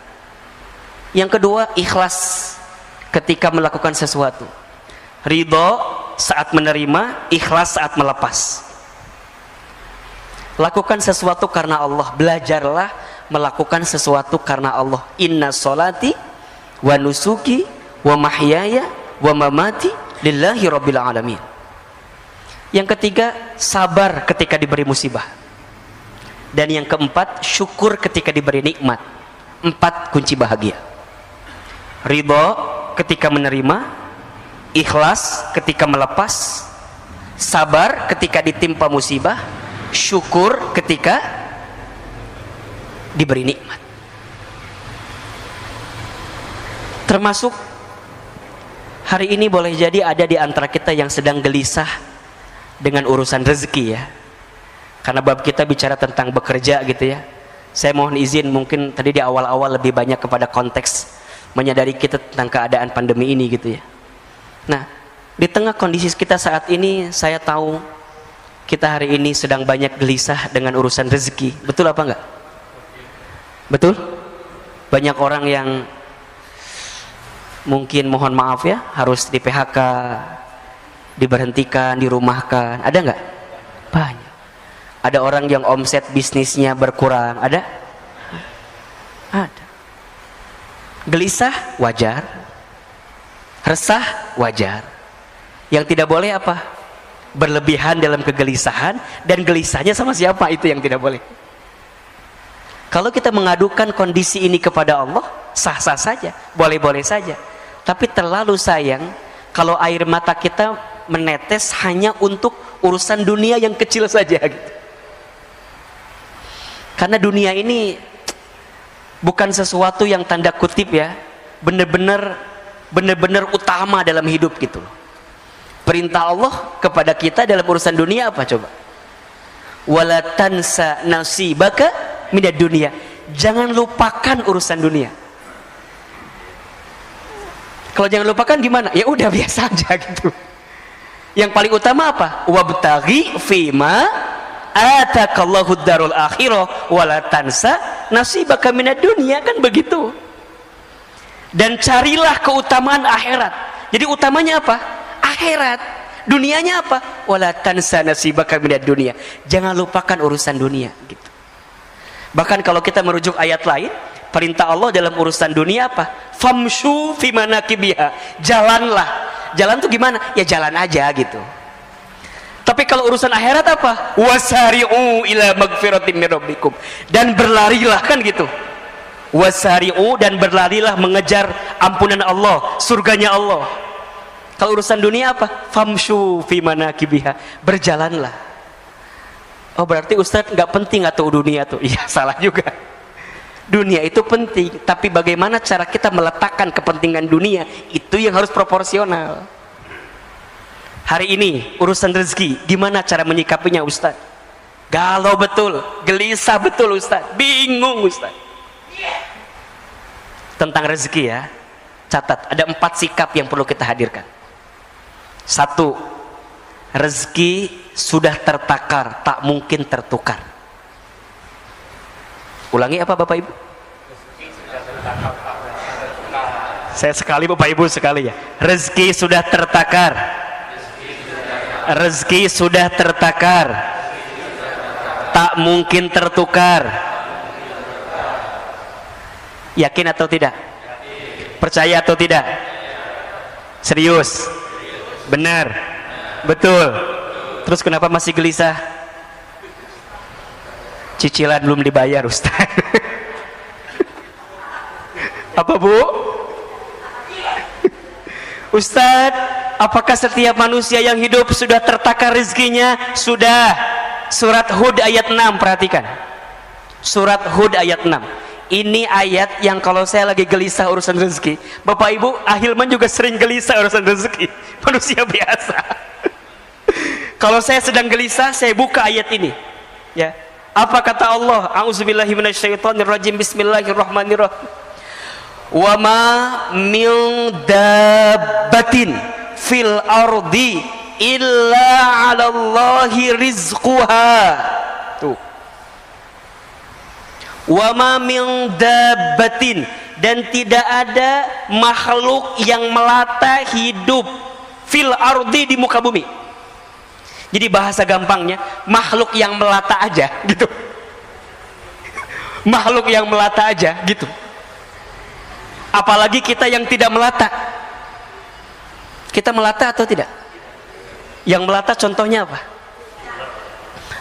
Yang kedua, ikhlas ketika melakukan sesuatu. Ridho saat menerima, ikhlas saat melepas. Lakukan sesuatu karena Allah. Belajarlah melakukan sesuatu karena Allah. Inna sholati wa nusuki wa mahyaya wa mamati lillahi rabbil alamin. Yang ketiga, sabar ketika diberi musibah. Dan yang keempat, syukur ketika diberi nikmat. 4 kunci bahagia. Ridho ketika menerima, ikhlas ketika melepas, sabar ketika ditimpa musibah, syukur ketika diberi nikmat. Termasuk hari ini boleh jadi ada di antara kita yang sedang gelisah dengan urusan rezeki ya. Karena bab kita bicara tentang bekerja gitu ya. Saya mohon izin, mungkin tadi di awal-awal lebih banyak kepada konteks menyadari kita tentang keadaan pandemi ini gitu ya. Nah, di tengah kondisi kita saat ini, saya tahu kita hari ini sedang banyak gelisah dengan urusan rezeki. Betul apa enggak? Betul? Banyak orang yang mungkin mohon maaf ya, harus di PHK, diberhentikan, dirumahkan. Ada nggak? Banyak. Ada orang yang omset bisnisnya berkurang. Ada? Ada. Gelisah wajar, resah wajar. Yang tidak boleh apa? Berlebihan dalam kegelisahan, dan gelisahnya sama siapa, itu yang tidak boleh. Kalau kita mengadukan kondisi ini kepada Allah, sah-sah saja, boleh-boleh saja. Tapi terlalu sayang kalau air mata kita menetes hanya untuk urusan dunia yang kecil saja gitu. Karena dunia ini bukan sesuatu yang tanda kutip ya, benar-benar utama dalam hidup gitu loh. Perintah Allah kepada kita dalam urusan dunia apa coba? Wala tansa nasibaka minad dunia. Jangan lupakan urusan dunia. Kalau jangan lupakan gimana? Ya udah biasa aja gitu. Yang paling utama apa? Wabtaghi fima atakallahu darul akhirah wala tansa nasibaka minad dunia, kan begitu. Dan carilah keutamaan akhirat. Jadi utamanya apa? Akhirat. Dunianya apa? Wala tansa nasibaka minad dunia. Jangan lupakan urusan dunia gitu. Bahkan kalau kita merujuk ayat lain, perintah Allah dalam urusan dunia apa? Famshu fi manakibiha. Jalanlah. Jalan tuh gimana? Ya jalan aja gitu. Tapi kalau urusan akhirat apa? Wasari'u ila magfiratin min rabbikum. Dan berlarilah, kan gitu. Wasari'u, dan berlarilah mengejar ampunan Allah, surganya Allah. Kalau urusan dunia apa? Famshu fi manakibiha. Berjalanlah. Oh berarti Ustadz nggak penting atau dunia tuh? Iya, salah juga. Dunia itu penting, tapi bagaimana cara kita meletakkan kepentingan dunia, itu yang harus proporsional. Hari ini urusan rezeki, gimana cara menyikapinya Ustadz? Galau betul, gelisah betul Ustadz, bingung Ustadz. Tentang rezeki ya, catat, ada 4 sikap yang perlu kita hadirkan. 1, rezeki sudah tertakar, tak mungkin tertukar. Ulangi apa Bapak Ibu? Saya sekali Bapak Ibu sekali ya. Rezeki sudah tertakar. Rezeki sudah tertakar, tak mungkin tertukar. Yakin atau tidak? Percaya atau tidak? Serius? Benar? Betul? Terus kenapa masih gelisah? Cicilan belum dibayar Ustaz. Apa Bu? Ustaz, apakah setiap manusia yang hidup sudah tertakar rezekinya? Sudah. Surat Hud ayat 6, perhatikan. Surat Hud ayat 6. Ini ayat yang kalau saya lagi gelisah urusan rezeki, Bapak Ibu, Ahilman juga sering gelisah urusan rezeki. Manusia biasa. Kalau saya sedang gelisah, saya buka ayat ini. Ya. Apa kata Allah? A'udzubillahi minasyaitonirrajim. Bismillahirrahmanirrahim. Wa ma min dabbatin fil ardi illa 'alallahi rizquha. Tuh. Wa ma min dabbatin, dan tidak ada makhluk yang melata hidup fil ardi, di muka bumi. Jadi bahasa gampangnya, makhluk yang melata aja gitu. Makhluk yang melata aja gitu. Apalagi kita yang tidak melata. Kita melata atau tidak? Yang melata contohnya apa?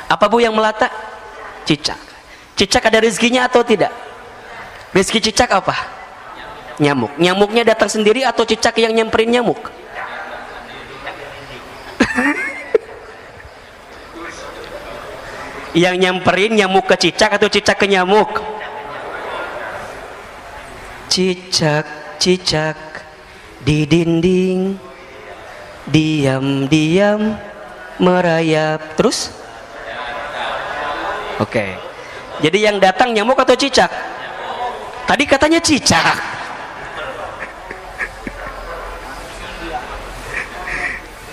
Apa Bu yang melata? Cicak. Cicak ada rezekinya atau tidak? Rezeki cicak apa? Nyamuk. Nyamuknya datang sendiri atau cicak yang nyamperin nyamuk? Yang nyamperin nyamuk ke cicak atau cicak ke nyamuk? Cicak-cicak di dinding diam-diam merayap. Terus? Oke. Jadi yang datang nyamuk atau cicak? Tadi katanya cicak.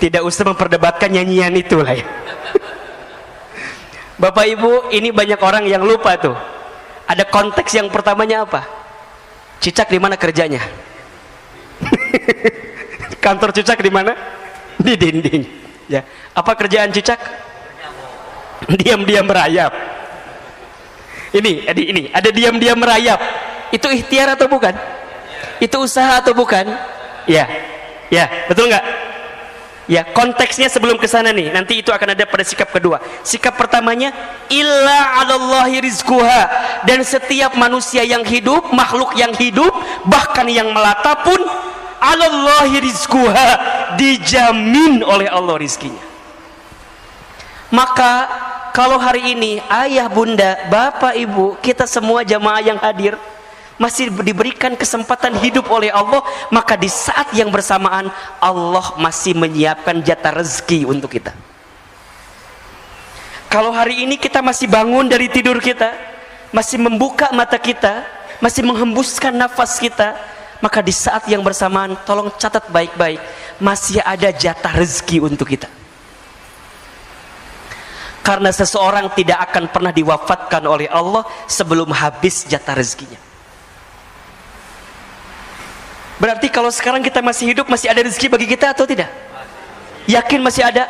Tidak usah memperdebatkan nyanyian itu lah ya. Bapak Ibu, ini banyak orang yang lupa tuh. Ada konteks yang pertamanya apa? Cicak di mana kerjanya? Kantor Cucak di mana? Di dinding. Ya. Apa kerjaan Cucak? Diam-diam merayap. Ini ada diam-diam merayap. Itu ikhtiar atau bukan? Itu usaha atau bukan? Ya. Ya, betul nggak? Ya, konteksnya sebelum ke sana nih. Nanti itu akan ada pada sikap kedua. Sikap pertamanya illa 'alallahi rizquha, dan setiap manusia yang hidup, makhluk yang hidup, bahkan yang melata pun 'alallahi rizquha, dijamin oleh Allah rizkinya. Maka kalau hari ini ayah, bunda, bapak, ibu, kita semua jamaah yang hadir masih diberikan kesempatan hidup oleh Allah, maka di saat yang bersamaan Allah masih menyiapkan jatah rezeki untuk kita. Kalau hari ini kita masih bangun dari tidur kita, masih membuka mata kita, masih menghembuskan nafas kita, maka di saat yang bersamaan tolong catat baik-baik, masih ada jatah rezeki untuk kita. Karena seseorang tidak akan pernah diwafatkan oleh Allah sebelum habis jatah rezekinya. Berarti kalau sekarang kita masih hidup, masih ada rezeki bagi kita atau tidak? Yakin masih ada?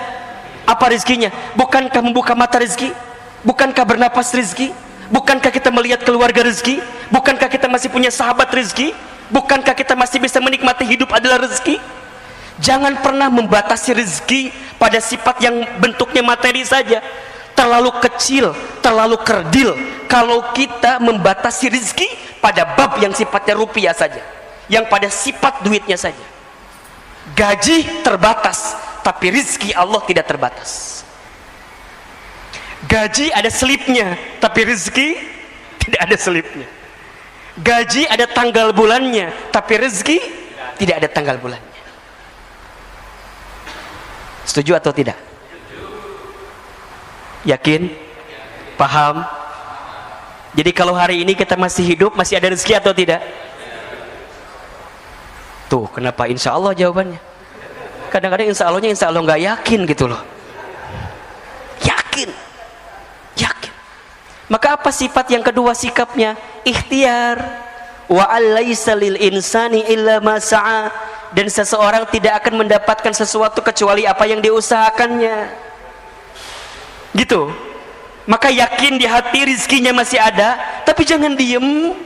Apa rezekinya? Bukankah membuka mata rezeki? Bukankah bernapas rezeki? Bukankah kita melihat keluarga rezeki? Bukankah kita masih punya sahabat rezeki? Bukankah kita masih bisa menikmati hidup adalah rezeki? Jangan pernah membatasi rezeki pada sifat yang bentuknya materi saja. Terlalu kecil, terlalu kerdil kalau kita membatasi rezeki pada bab yang sifatnya rupiah saja, yang pada sifat duitnya saja. Gaji terbatas, tapi rezeki Allah tidak terbatas. Gaji ada selipnya, tapi rezeki tidak ada selipnya. Gaji ada tanggal bulannya, tapi rezeki tidak ada tanggal bulannya. Setuju atau tidak? Yakin? Paham? Jadi kalau hari ini kita masih hidup, masih ada rezeki atau tidak? Tuh, kenapa insya Allah jawabannya? Kadang-kadang insya Allah nggak yakin gitu loh. Yakin. Maka apa sifat yang kedua sikapnya? Ikhtiar. Wa alaysa lil insani illa ma sa'a, dan seseorang tidak akan mendapatkan sesuatu kecuali apa yang diusahakannya. Gitu. Maka yakin di hati rizkinya masih ada, tapi jangan diem.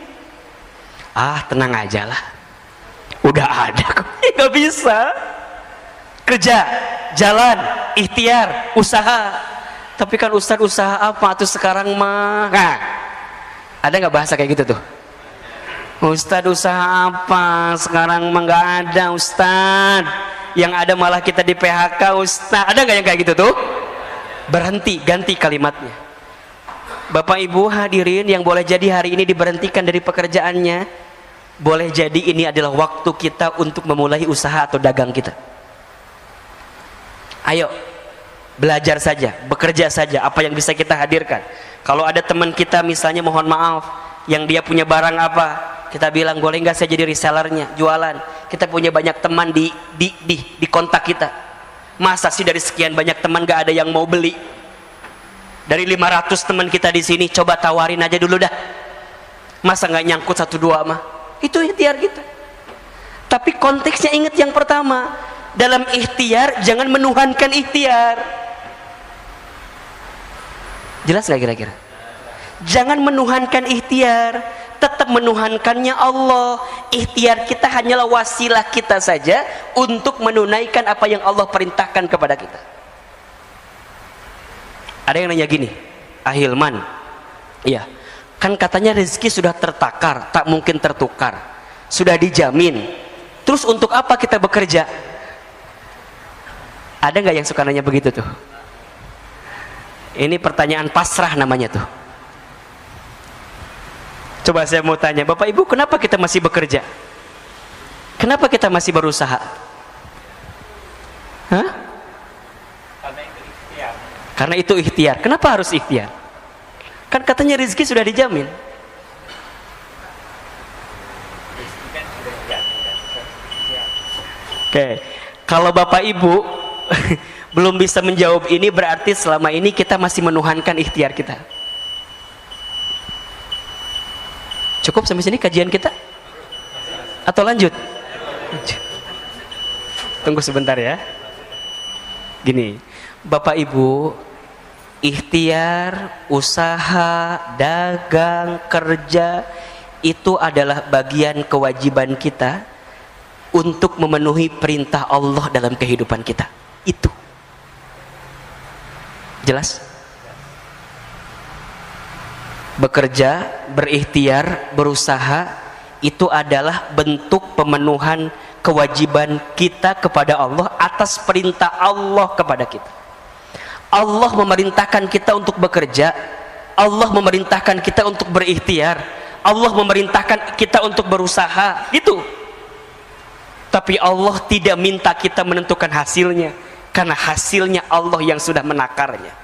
Ah, tenang aja lah. Udah ada kok. Gak bisa. Kerja, jalan, ikhtiar, usaha. Tapi kan Ustadz usaha apa tuh sekarang mah? Nah, ada nggak bahasa kayak gitu tuh? Ustadz usaha apa sekarang mah? Nggak ada Ustadz. Yang ada malah kita di PHK Ustadz. Ada nggak yang kayak gitu tuh? Berhenti, ganti kalimatnya. Bapak Ibu hadirin yang boleh jadi hari ini diberhentikan dari pekerjaannya, boleh jadi ini adalah waktu kita untuk memulai usaha atau dagang kita. Ayo belajar saja, bekerja saja apa yang bisa kita hadirkan. Kalau ada teman kita misalnya mohon maaf yang dia punya barang apa, kita bilang boleh nggak saya jadi resellernya, jualan. Kita punya banyak teman di kontak kita. Masa sih dari sekian banyak teman nggak ada yang mau beli? Dari 500 teman kita di sini, coba tawarin aja dulu dah. Masa nggak nyangkut 1-2 mah? Itu ikhtiar kita. Tapi konteksnya ingat yang pertama, dalam ikhtiar jangan menuhankan ikhtiar. Jelas nggak kira-kira? Jangan menuhankan ikhtiar, tetap menuhankannya Allah. Ikhtiar kita hanyalah wasilah kita saja untuk menunaikan apa yang Allah perintahkan kepada kita. Ada yang nanya gini, Ahilman, iya, kan katanya rezeki sudah tertakar, tak mungkin tertukar, sudah dijamin. Terus untuk apa kita bekerja? Ada nggak yang suka nanya begitu tuh? Ini pertanyaan pasrah namanya tuh. Coba saya mau tanya, Bapak Ibu, kenapa kita masih bekerja? Kenapa kita masih berusaha? Hah? Karena itu ikhtiar. Kenapa harus ikhtiar? Kan katanya rezeki sudah dijamin. Oke, kalau Bapak Ibu belum bisa menjawab ini, berarti selama ini kita masih menuhankan ikhtiar kita. Cukup sampai sini kajian kita? Atau lanjut? Tunggu sebentar ya. Gini, Bapak Ibu, ikhtiar, usaha, dagang, kerja itu adalah bagian kewajiban kita untuk memenuhi perintah Allah dalam kehidupan kita. Itu jelas? Bekerja, berikhtiar, berusaha itu adalah bentuk pemenuhan kewajiban kita kepada Allah atas perintah Allah kepada kita. Allah memerintahkan kita untuk bekerja, Allah memerintahkan kita untuk berikhtiar, Allah memerintahkan kita untuk berusaha, gitu. Tapi Allah tidak minta kita menentukan hasilnya, karena hasilnya Allah yang sudah menakarnya.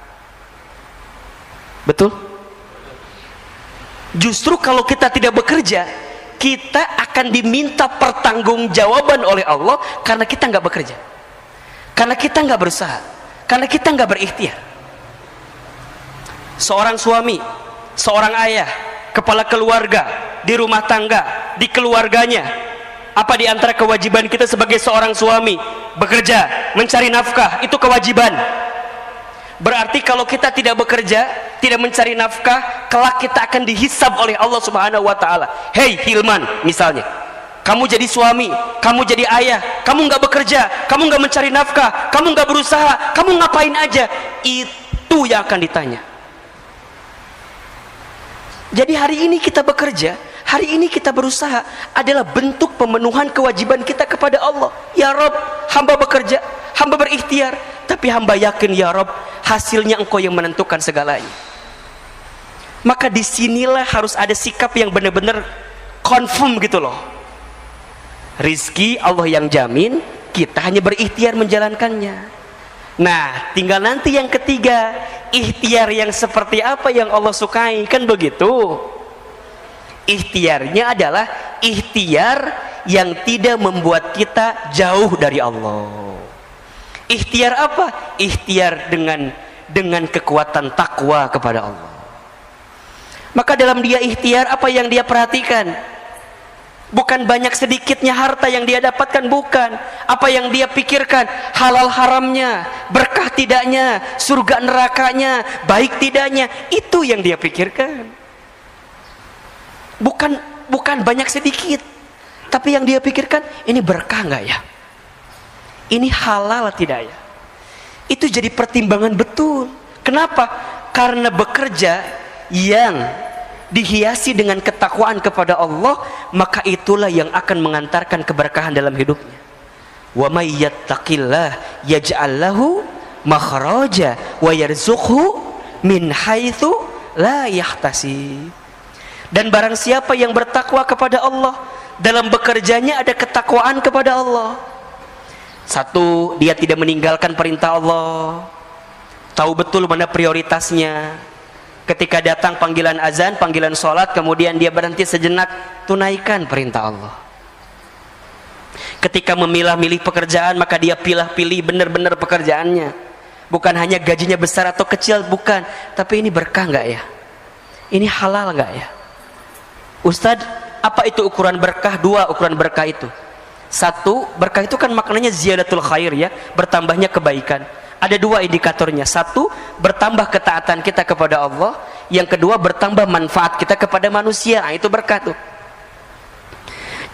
Betul? Justru kalau kita tidak bekerja, kita akan diminta pertanggungjawaban oleh Allah karena kita nggak bekerja, karena kita nggak berusaha, karena kita nggak berikhtiar. Seorang suami, seorang ayah, kepala keluarga, di rumah tangga, di keluarganya, apa di antara kewajiban kita sebagai seorang suami? Bekerja, mencari nafkah, itu kewajiban. Berarti kalau kita tidak bekerja, tidak mencari nafkah, kelak kita akan dihisab oleh Allah Subhanahu wa taala. Hei Hilman, misalnya, kamu jadi suami, kamu jadi ayah, kamu nggak bekerja, kamu nggak mencari nafkah, kamu nggak berusaha, kamu ngapain aja? Itu yang akan ditanya. Jadi hari ini kita bekerja, hari ini kita berusaha adalah bentuk pemenuhan kewajiban kita kepada Allah. Ya Rob, hamba bekerja, hamba berikhtiar, tapi hamba yakin ya Rob, hasilnya Engkau yang menentukan segalanya. Maka disinilah harus ada sikap yang benar-benar confirm gitu loh. Rizki Allah yang jamin, kita hanya berikhtiar menjalankannya. Nah, tinggal nanti yang ketiga, ikhtiar yang seperti apa yang Allah sukai, kan begitu. Ikhtiarnya adalah ikhtiar yang tidak membuat kita jauh dari Allah. Ikhtiar apa? Ikhtiar dengan kekuatan takwa kepada Allah. Maka dalam dia ikhtiar, apa yang dia perhatikan? Bukan banyak sedikitnya harta yang dia dapatkan, bukan. Apa yang dia pikirkan? Halal haramnya, berkah tidaknya, surga nerakanya, baik tidaknya, itu yang dia pikirkan. Bukan banyak sedikit, tapi yang dia pikirkan, ini berkah nggak ya? Ini halal tidak ya? Itu jadi pertimbangan betul. Kenapa? Karena bekerja yang dihiasi dengan ketakwaan kepada Allah, maka itulah yang akan mengantarkan keberkahan dalam hidupnya. Wa may yattaqillah yaj'al lahu makhraja wa yarzuqhu min haitsu la yahtasib. Dan barang siapa yang bertakwa kepada Allah, dalam bekerjanya ada ketakwaan kepada Allah. Satu, dia tidak meninggalkan perintah Allah, tahu betul mana prioritasnya. Ketika datang panggilan azan, panggilan sholat, kemudian dia berhenti sejenak, tunaikan perintah Allah. Ketika memilah-milih pekerjaan, maka dia pilih-pilih benar-benar pekerjaannya. Bukan hanya gajinya besar atau kecil, bukan, tapi ini berkah nggak ya? Ini halal nggak ya? Ustadz, apa itu ukuran berkah? Dua ukuran berkah itu. Satu, berkah itu kan maknanya ziyadatul khair ya, bertambahnya kebaikan. Ada dua indikatornya. Satu, bertambah ketaatan kita kepada Allah. Yang kedua, bertambah manfaat kita kepada manusia. Nah, itu berkah tuh.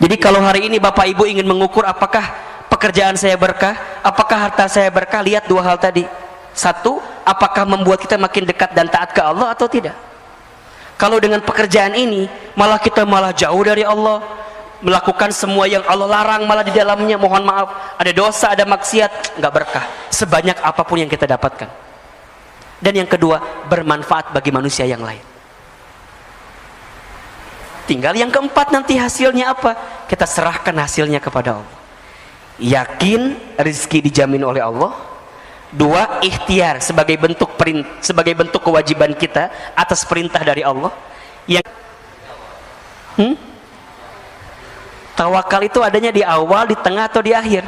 Jadi kalau hari ini Bapak Ibu ingin mengukur apakah pekerjaan saya berkah, apakah harta saya berkah, lihat dua hal tadi. Satu, apakah membuat kita makin dekat dan taat ke Allah atau tidak. Kalau dengan pekerjaan ini malah kita malah jauh dari Allah, melakukan semua yang Allah larang, malah di dalamnya mohon maaf ada dosa, ada maksiat, nggak berkah sebanyak apapun yang kita dapatkan. Dan yang kedua, bermanfaat bagi manusia yang lain. Tinggal yang keempat, nanti hasilnya apa? Kita serahkan hasilnya kepada Allah. Yakin rezeki dijamin oleh Allah. Dua, ikhtiar sebagai bentuk kewajiban kita atas perintah dari Allah. Yang tawakal itu adanya di awal, di tengah, atau di akhir?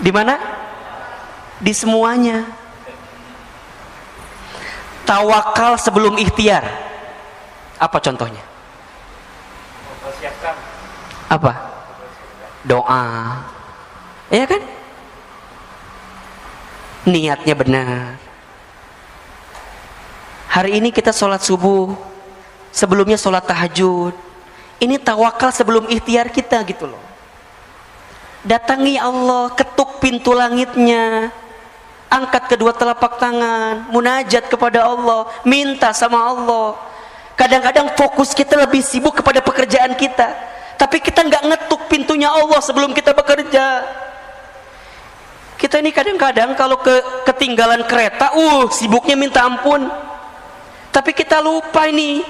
Di mana? Di semuanya. Tawakal sebelum ikhtiar. Apa contohnya? Apa? doa, ya kan? Niatnya benar. Hari ini kita sholat subuh, sebelumnya sholat tahajud. Ini tawakal sebelum ikhtiar kita gitu loh. Datangi Allah, ketuk pintu langitnya, angkat kedua telapak tangan, munajat kepada Allah, minta sama Allah. Kadang-kadang fokus kita lebih sibuk kepada pekerjaan kita, tapi kita nggak ngetuk pintunya Allah sebelum kita bekerja. Kita ini kadang-kadang kalau ketinggalan kereta, sibuknya minta ampun. Tapi kita lupa ini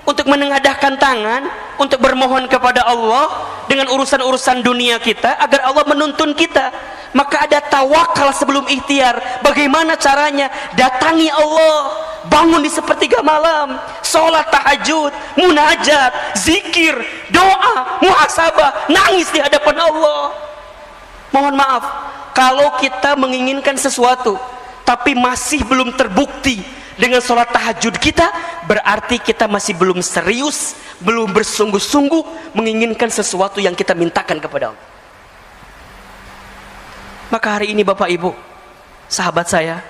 untuk menengadahkan tangan, untuk bermohon kepada Allah dengan urusan-urusan dunia kita agar Allah menuntun kita. Maka ada tawakal sebelum ikhtiar. Bagaimana caranya? Datangi Allah, bangun di sepertiga malam, sholat tahajud, munajat, zikir, doa, muhasabah, nangis di hadapan Allah. Mohon maaf, kalau kita menginginkan sesuatu tapi masih belum terbukti dengan sholat tahajud kita, berarti kita masih belum serius, belum bersungguh-sungguh menginginkan sesuatu yang kita mintakan kepada Allah. Maka hari ini Bapak Ibu, sahabat saya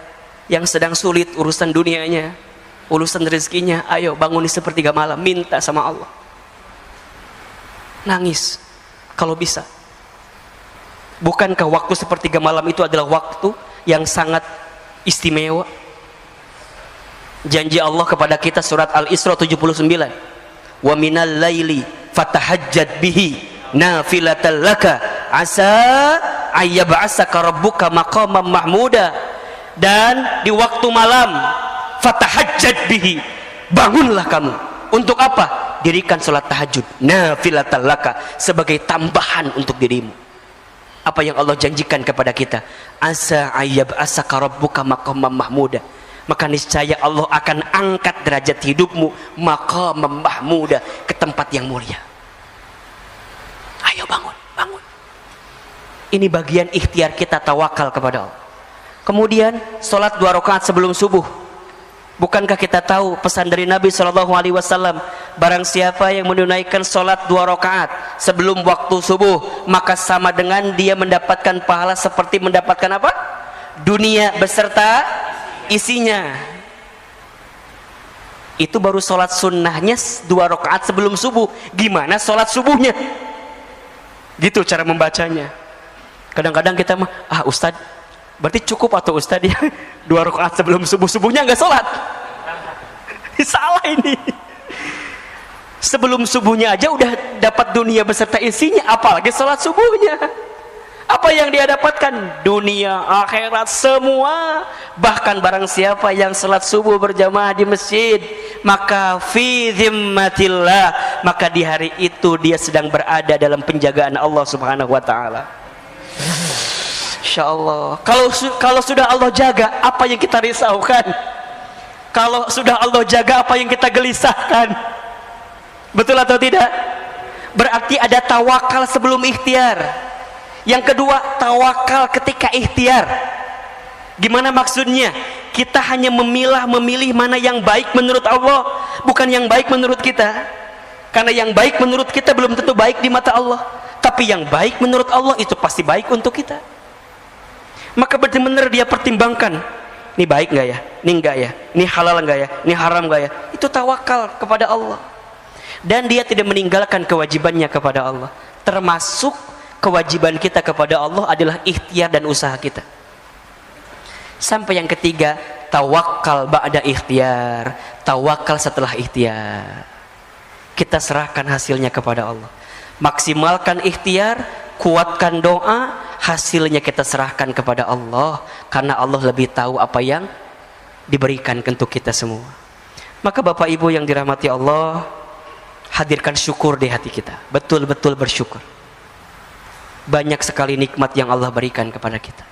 yang sedang sulit urusan dunianya, urusan rezekinya, ayo bangun di sepertiga malam, minta sama Allah. Nangis kalau bisa. Bukankah waktu sepertiga malam itu adalah waktu yang sangat istimewa? Janji Allah kepada kita surat Al-Isra 79. Wa minal laili fatahajjad bihi nafilatan laka asa ayyab'asaka rabbuka maqaman mahmuda. Dan di waktu malam fatahajjad bihi, bangunlah kamu. Untuk apa? Dirikan salat tahajud nafilatan laka, sebagai tambahan untuk dirimu. Apa yang Allah janjikan kepada kita? Asa ayyab'asaka rabbuka maqaman mahmuda. Maka niscaya Allah akan angkat derajat hidupmu maqaman mahmuda, ke tempat yang mulia. Ayo bangun, bangun. Ini bagian ikhtiar kita tawakal kepada Allah. Kemudian sholat 2 rakaat sebelum subuh. Bukankah kita tahu pesan dari Nabi SAW, barang siapa yang menunaikan sholat 2 rakaat sebelum waktu subuh, maka sama dengan dia mendapatkan pahala seperti mendapatkan apa? Dunia beserta isinya. Itu baru sholat sunnahnya 2 rakaat sebelum subuh. Gimana sholat subuhnya? Gitu cara membacanya. Kadang-kadang kita mah, Ustadz, berarti cukup atau Ustadz ya 2 rakaat sebelum subuh, subuhnya nggak sholat. Salah ini. Sebelum subuhnya aja udah dapat dunia beserta isinya, apalagi sholat subuhnya. Apa yang dia dapatkan? Dunia, akhirat, semua. Bahkan barang siapa yang salat subuh berjamaah di masjid, maka fi zimmatillah, maka di hari itu dia sedang berada dalam penjagaan Allah Subhanahu wa taala. Insyaallah. Kalau sudah Allah jaga, apa yang kita risaukan? Kalau sudah Allah jaga, apa yang kita gelisahkan? Betul atau tidak? Berarti ada tawakal sebelum ikhtiar. Yang kedua, tawakal ketika ikhtiar. Gimana maksudnya? Kita hanya memilih mana yang baik menurut Allah, bukan yang baik menurut kita. Karena yang baik menurut kita belum tentu baik di mata Allah, tapi yang baik menurut Allah itu pasti baik untuk kita. Maka benar-benar dia pertimbangkan, ini baik nggak ya, ini enggak ya, ini halal nggak ya, ini haram nggak ya. Itu tawakal kepada Allah. Dan dia tidak meninggalkan kewajibannya kepada Allah. Termasuk kewajiban kita kepada Allah adalah ikhtiar dan usaha kita. Sampai yang ketiga, tawakal ba'da ikhtiar. Tawakal setelah ikhtiar. Kita serahkan hasilnya kepada Allah. Maksimalkan ikhtiar, kuatkan doa, hasilnya kita serahkan kepada Allah, karena Allah lebih tahu apa yang diberikan untuk kita semua. Maka Bapak Ibu yang dirahmati Allah, hadirkan syukur di hati kita. Betul-betul bersyukur. Banyak sekali nikmat yang Allah berikan kepada kita.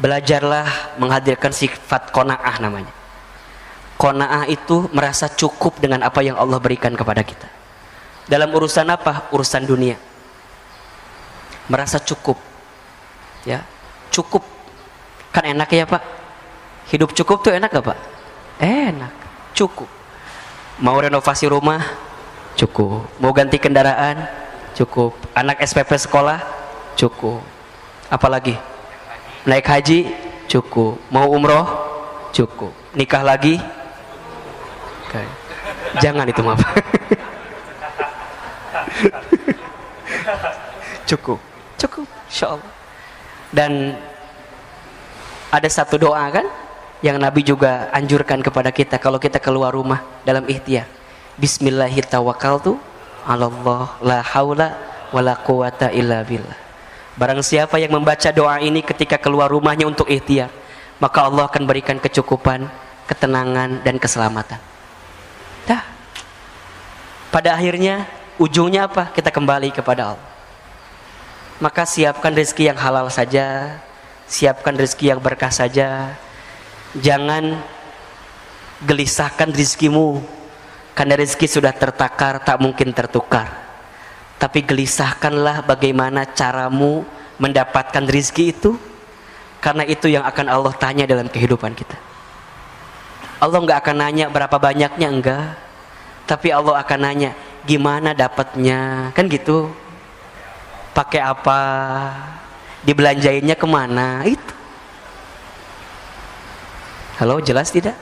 Belajarlah menghadirkan sifat qanaah namanya. Qanaah itu merasa cukup dengan apa yang Allah berikan kepada kita. Dalam urusan apa? Urusan dunia. Merasa cukup. Ya, cukup. Kan enak ya Pak? Hidup cukup tuh enak gak Pak? Enak, cukup. Mau renovasi rumah? Cukup. Mau ganti kendaraan? Cukup. Anak SPP sekolah? Cukup. Apalagi? Naik haji? Cukup. Mau umroh? Cukup. Nikah lagi? Okay. Jangan itu maaf. Cukup. Cukup. Insya Allah. Dan ada satu doa kan yang Nabi juga anjurkan kepada kita kalau kita keluar rumah dalam ikhtiar. Bismillahirrahmanirrahim. Allah la haula wala quwata illa billah. Barang siapa yang membaca doa ini ketika keluar rumahnya untuk ikhtiar, maka Allah akan berikan kecukupan, ketenangan dan keselamatan. Dah. Pada akhirnya ujungnya apa? Kita kembali kepada Allah. Maka siapkan rezeki yang halal saja, siapkan rezeki yang berkah saja. Jangan gelisahkan rezekimu, karena rezeki sudah tertakar, tak mungkin tertukar. Tapi gelisahkanlah bagaimana caramu mendapatkan rezeki itu, karena itu yang akan Allah tanya dalam kehidupan kita. Allah nggak akan nanya berapa banyaknya, enggak. Tapi Allah akan nanya gimana dapatnya, kan gitu. Pakai apa, dibelanjainnya kemana, itu. Halo, jelas tidak?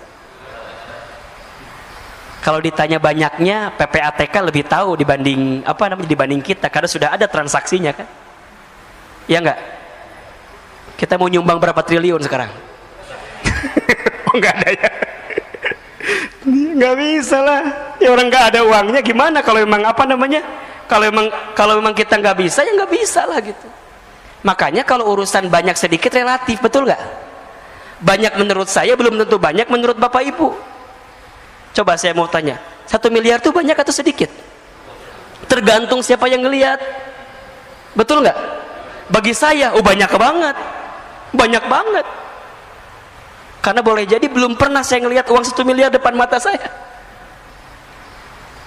Kalau ditanya banyaknya, PPATK lebih tahu dibanding dibanding kita, karena sudah ada transaksinya kan? Ya enggak? Kita mau nyumbang berapa triliun sekarang? Oh, enggak ada ya? Enggak bisa lah. Ya orang enggak ada uangnya gimana kalau memang kalau memang kita enggak bisa, ya enggak bisa lah gitu. Makanya kalau urusan banyak sedikit relatif, betul enggak? Banyak menurut saya belum tentu banyak menurut Bapak Ibu. Coba saya mau tanya, 1 miliar itu banyak atau sedikit? Tergantung siapa yang ngelihat. Betul nggak? Bagi saya, banyak banget. Banyak banget. Karena boleh jadi belum pernah saya ngelihat uang 1 miliar depan mata saya.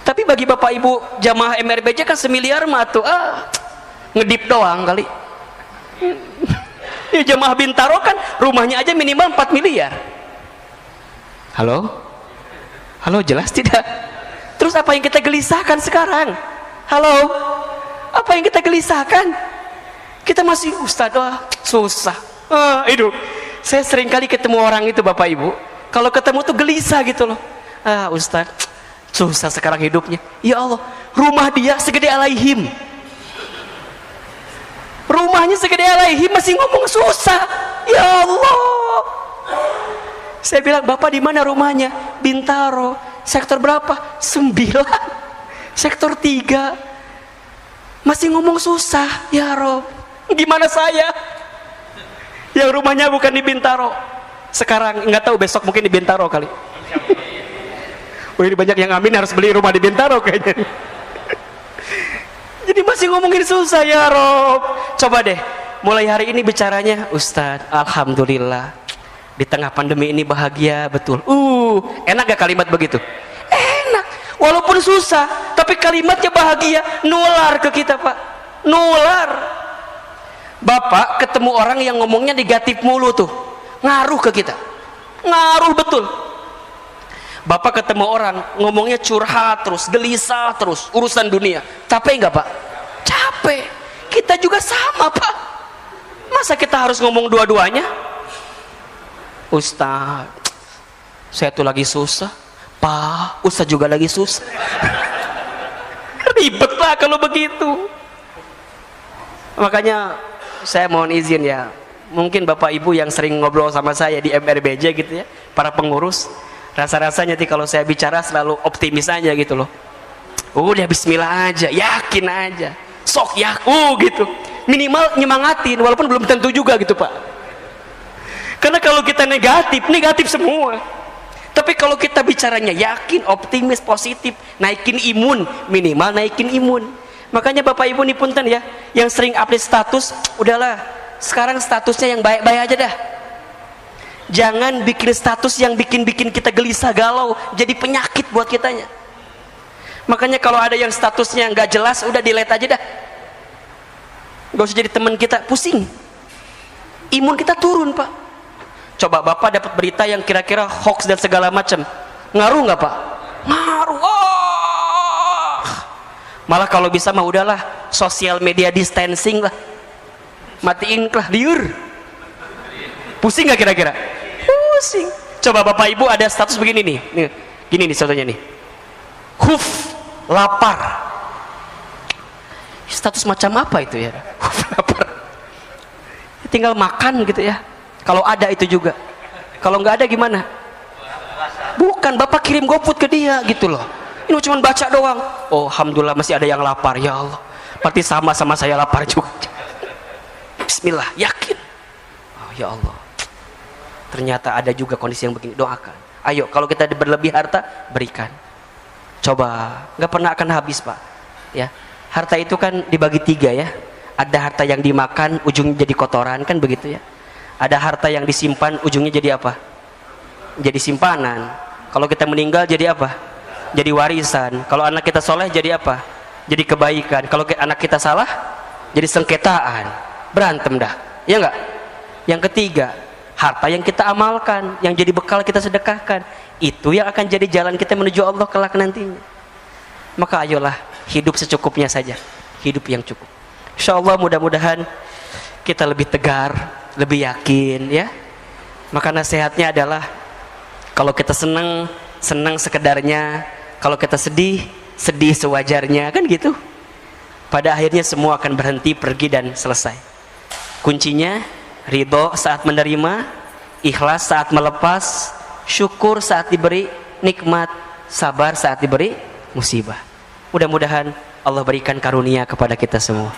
Tapi bagi Bapak Ibu jamaah MRBJ kan 1 miliar mah tuh, ngedip doang kali. Ya, jamaah Bintaro kan rumahnya aja minimal 4 miliar. Halo? Halo, jelas tidak? Terus apa yang kita gelisahkan sekarang? Halo? Apa yang kita gelisahkan? Kita masih Ustadz, susah. Itu. Saya sering kali ketemu orang itu Bapak Ibu. Kalau ketemu tuh gelisah gitu loh. Ustadz, susah sekarang hidupnya. Ya Allah, rumah dia segede Alaihim. Rumahnya segede Alaihim masih ngomong susah. Ya Allah. Saya bilang, Bapak di mana rumahnya? Bintaro. Sektor berapa? 9. Sektor 3. Masih ngomong susah. Ya Rob, gimana saya? Yang rumahnya bukan di Bintaro. Sekarang nggak tahu, besok mungkin di Bintaro kali. Ini banyak yang amin harus beli rumah di Bintaro kayaknya. Jadi masih ngomongin susah ya Rob. Coba deh, mulai hari ini bicaranya, Ustadz, alhamdulillah. Di tengah pandemi ini bahagia betul. Enak gak kalimat begitu? Enak. Walaupun susah, tapi kalimatnya bahagia. Nular ke kita Pak. Nular. Bapak ketemu orang yang ngomongnya negatif mulu tuh, ngaruh ke kita. Ngaruh betul. Bapak ketemu orang ngomongnya curhat terus, gelisah terus, urusan dunia. Capek nggak Pak? Capek. Kita juga sama Pak. Masa kita harus ngomong dua-duanya? Ustaz, saya tuh lagi susah. Pak, Ustaz juga lagi susah. Ribet lah kalau begitu. Makanya saya mohon izin ya, mungkin Bapak Ibu yang sering ngobrol sama saya di MRBJ gitu ya, para pengurus, rasa-rasanya nanti kalau saya bicara selalu optimis aja gitu loh. Udah bismillah aja, yakin aja, sok ya, gitu. Minimal nyemangatin, walaupun belum tentu juga gitu Pak. Karena kalau kita negatif semua. Tapi kalau kita bicaranya yakin, optimis, positif, naikin imun, minimal naikin imun. Makanya Bapak Ibu nih punten ya, yang sering update status, udahlah, sekarang statusnya yang baik-baik aja dah. Jangan bikin status yang bikin kita gelisah galau, jadi penyakit buat kitanya. Makanya kalau ada yang statusnya nggak jelas, udah delete aja dah. Gak usah jadi teman kita, pusing. Imun kita turun Pak. Coba Bapak dapat berita yang kira-kira hoax dan segala macam, ngaruh nggak Pak? Ngaruh. Malah kalau bisa mah udahlah sosial media distancing lah, matiin lah liur. Pusing nggak kira-kira? Pusing. Coba bapak ibu ada status begini nih, gini nih contohnya nih, lapar. Status macam apa itu ya? Lapar. Tinggal makan gitu ya. Kalau ada itu juga. Kalau nggak ada gimana? Bukan, bapak kirim GoFood ke dia gitu loh. Ini cuma baca doang. Oh, alhamdulillah masih ada yang lapar, ya Allah. Berarti sama-sama saya lapar juga. Bismillah, yakin. Oh ya Allah. Ternyata ada juga kondisi yang begini, doakan. Ayo, kalau kita berlebih harta, berikan. Coba, nggak pernah akan habis pak. Ya, harta itu kan dibagi 3 ya. Ada harta yang dimakan, ujungnya jadi kotoran, kan begitu ya. Ada harta yang disimpan, ujungnya jadi apa? Jadi simpanan. Kalau kita meninggal jadi apa? Jadi warisan. Kalau anak kita soleh jadi apa? Jadi kebaikan. Kalau anak kita salah, jadi sengketaan. Berantem dah, ya enggak? Yang ketiga, harta yang kita amalkan, yang jadi bekal kita sedekahkan, itu yang akan jadi jalan kita menuju Allah kelak nantinya. Maka ayolah hidup secukupnya saja, hidup yang cukup. Insya Allah mudah-mudahan kita lebih tegar, lebih yakin ya. Maka nasihatnya adalah kalau kita senang, senang sekedarnya. Kalau kita sedih, sedih sewajarnya, kan gitu. Pada akhirnya semua akan berhenti, pergi dan selesai. Kuncinya ridho saat menerima, ikhlas saat melepas, syukur saat diberi nikmat, sabar saat diberi musibah. Mudah-mudahan Allah berikan karunia kepada kita semua.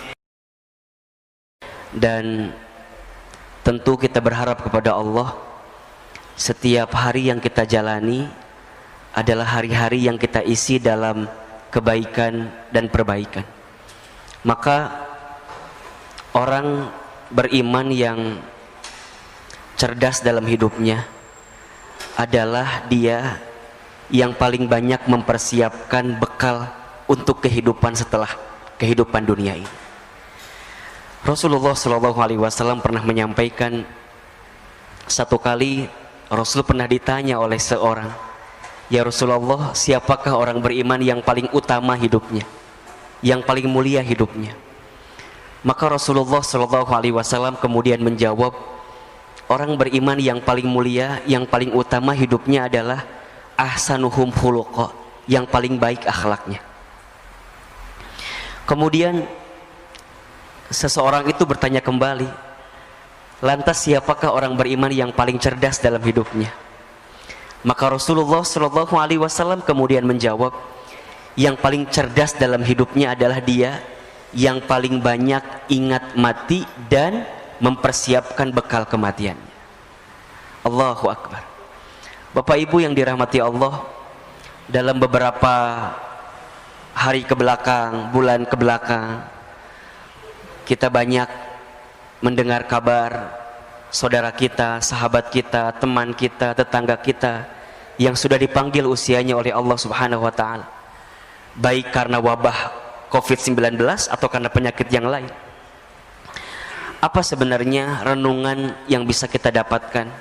Dan tentu kita berharap kepada Allah, setiap hari yang kita jalani adalah hari-hari yang kita isi dalam kebaikan dan perbaikan. Maka orang beriman yang cerdas dalam hidupnya adalah dia yang paling banyak mempersiapkan bekal untuk kehidupan setelah kehidupan dunia ini. Rasulullah SAW pernah menyampaikan, satu kali Rasul pernah ditanya oleh seorang, ya Rasulullah, siapakah orang beriman yang paling utama hidupnya, yang paling mulia hidupnya? Maka Rasulullah SAW kemudian menjawab, orang beriman yang paling mulia, yang paling utama hidupnya adalah ahsanuhum khuluqa, yang paling baik akhlaknya. Kemudian seseorang itu bertanya kembali, lantas siapakah orang beriman yang paling cerdas dalam hidupnya? Maka Rasulullah SAW kemudian menjawab, yang paling cerdas dalam hidupnya adalah dia yang paling banyak ingat mati dan mempersiapkan bekal kematiannya. Allahu Akbar. Bapak Ibu yang dirahmati Allah, dalam beberapa hari kebelakang, bulan kebelakang, kita banyak mendengar kabar saudara kita, sahabat kita, teman kita, tetangga kita yang sudah dipanggil usianya oleh Allah Subhanahu wa taala, baik karena wabah COVID-19 atau karena penyakit yang lain. Apa sebenarnya renungan yang bisa kita dapatkan?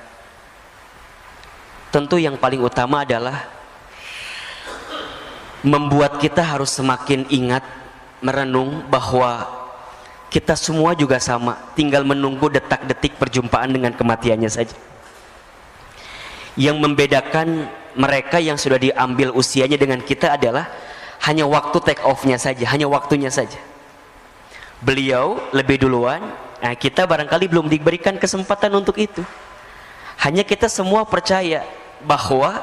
Tentu yang paling utama adalah membuat kita harus semakin ingat, merenung bahwa kita semua juga sama, tinggal menunggu detak-detik perjumpaan dengan kematiannya saja. Yang membedakan mereka yang sudah diambil usianya dengan kita adalah hanya waktu take off-nya saja, hanya waktunya saja. Beliau lebih duluan, nah kita barangkali belum diberikan kesempatan untuk itu. Hanya kita semua percaya bahwa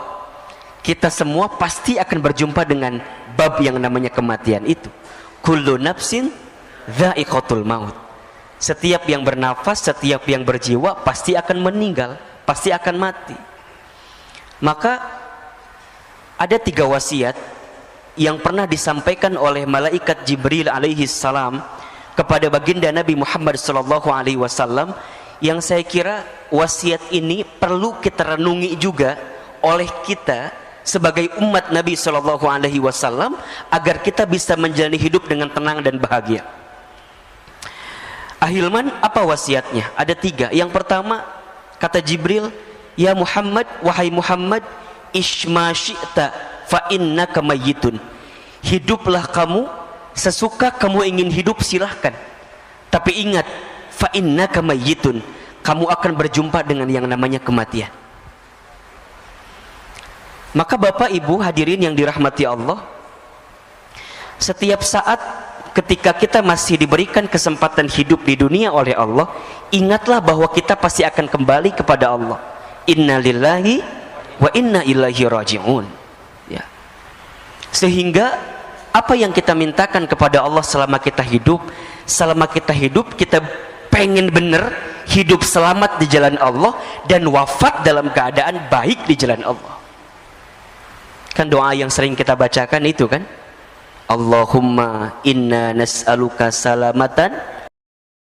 kita semua pasti akan berjumpa dengan bab yang namanya kematian itu. Kullu nafsin dha'iqatul maut. Setiap yang bernafas, setiap yang berjiwa pasti akan meninggal, pasti akan mati. Maka ada 3 wasiat yang pernah disampaikan oleh malaikat Jibril alaihi salam kepada baginda Nabi Muhammad sallallahu alaihi wasallam, yang saya kira wasiat ini perlu kita renungi juga oleh kita sebagai umat Nabi sallallahu alaihi wasallam agar kita bisa menjalani hidup dengan tenang dan bahagia. Ahilman, apa wasiatnya? Ada 3. Yang pertama, kata Jibril, ya Muhammad, wahai Muhammad, ishma syi'ta fa innaka mayyitun. Hiduplah kamu sesuka kamu ingin hidup silahkan, tapi ingat, fa innaka mayyitun, kamu akan berjumpa dengan yang namanya kematian. Maka Bapak Ibu hadirin yang dirahmati Allah, setiap saat ketika kita masih diberikan kesempatan hidup di dunia oleh Allah, ingatlah bahwa kita pasti akan kembali kepada Allah. Inna lillahi wa inna ilaihi raji'un. Ya. Sehingga apa yang kita mintakan kepada Allah selama kita hidup, kita pengen benar hidup selamat di jalan Allah dan wafat dalam keadaan baik di jalan Allah. Kan doa yang sering kita bacakan itu kan, Allahumma inna nas'aluka salamatan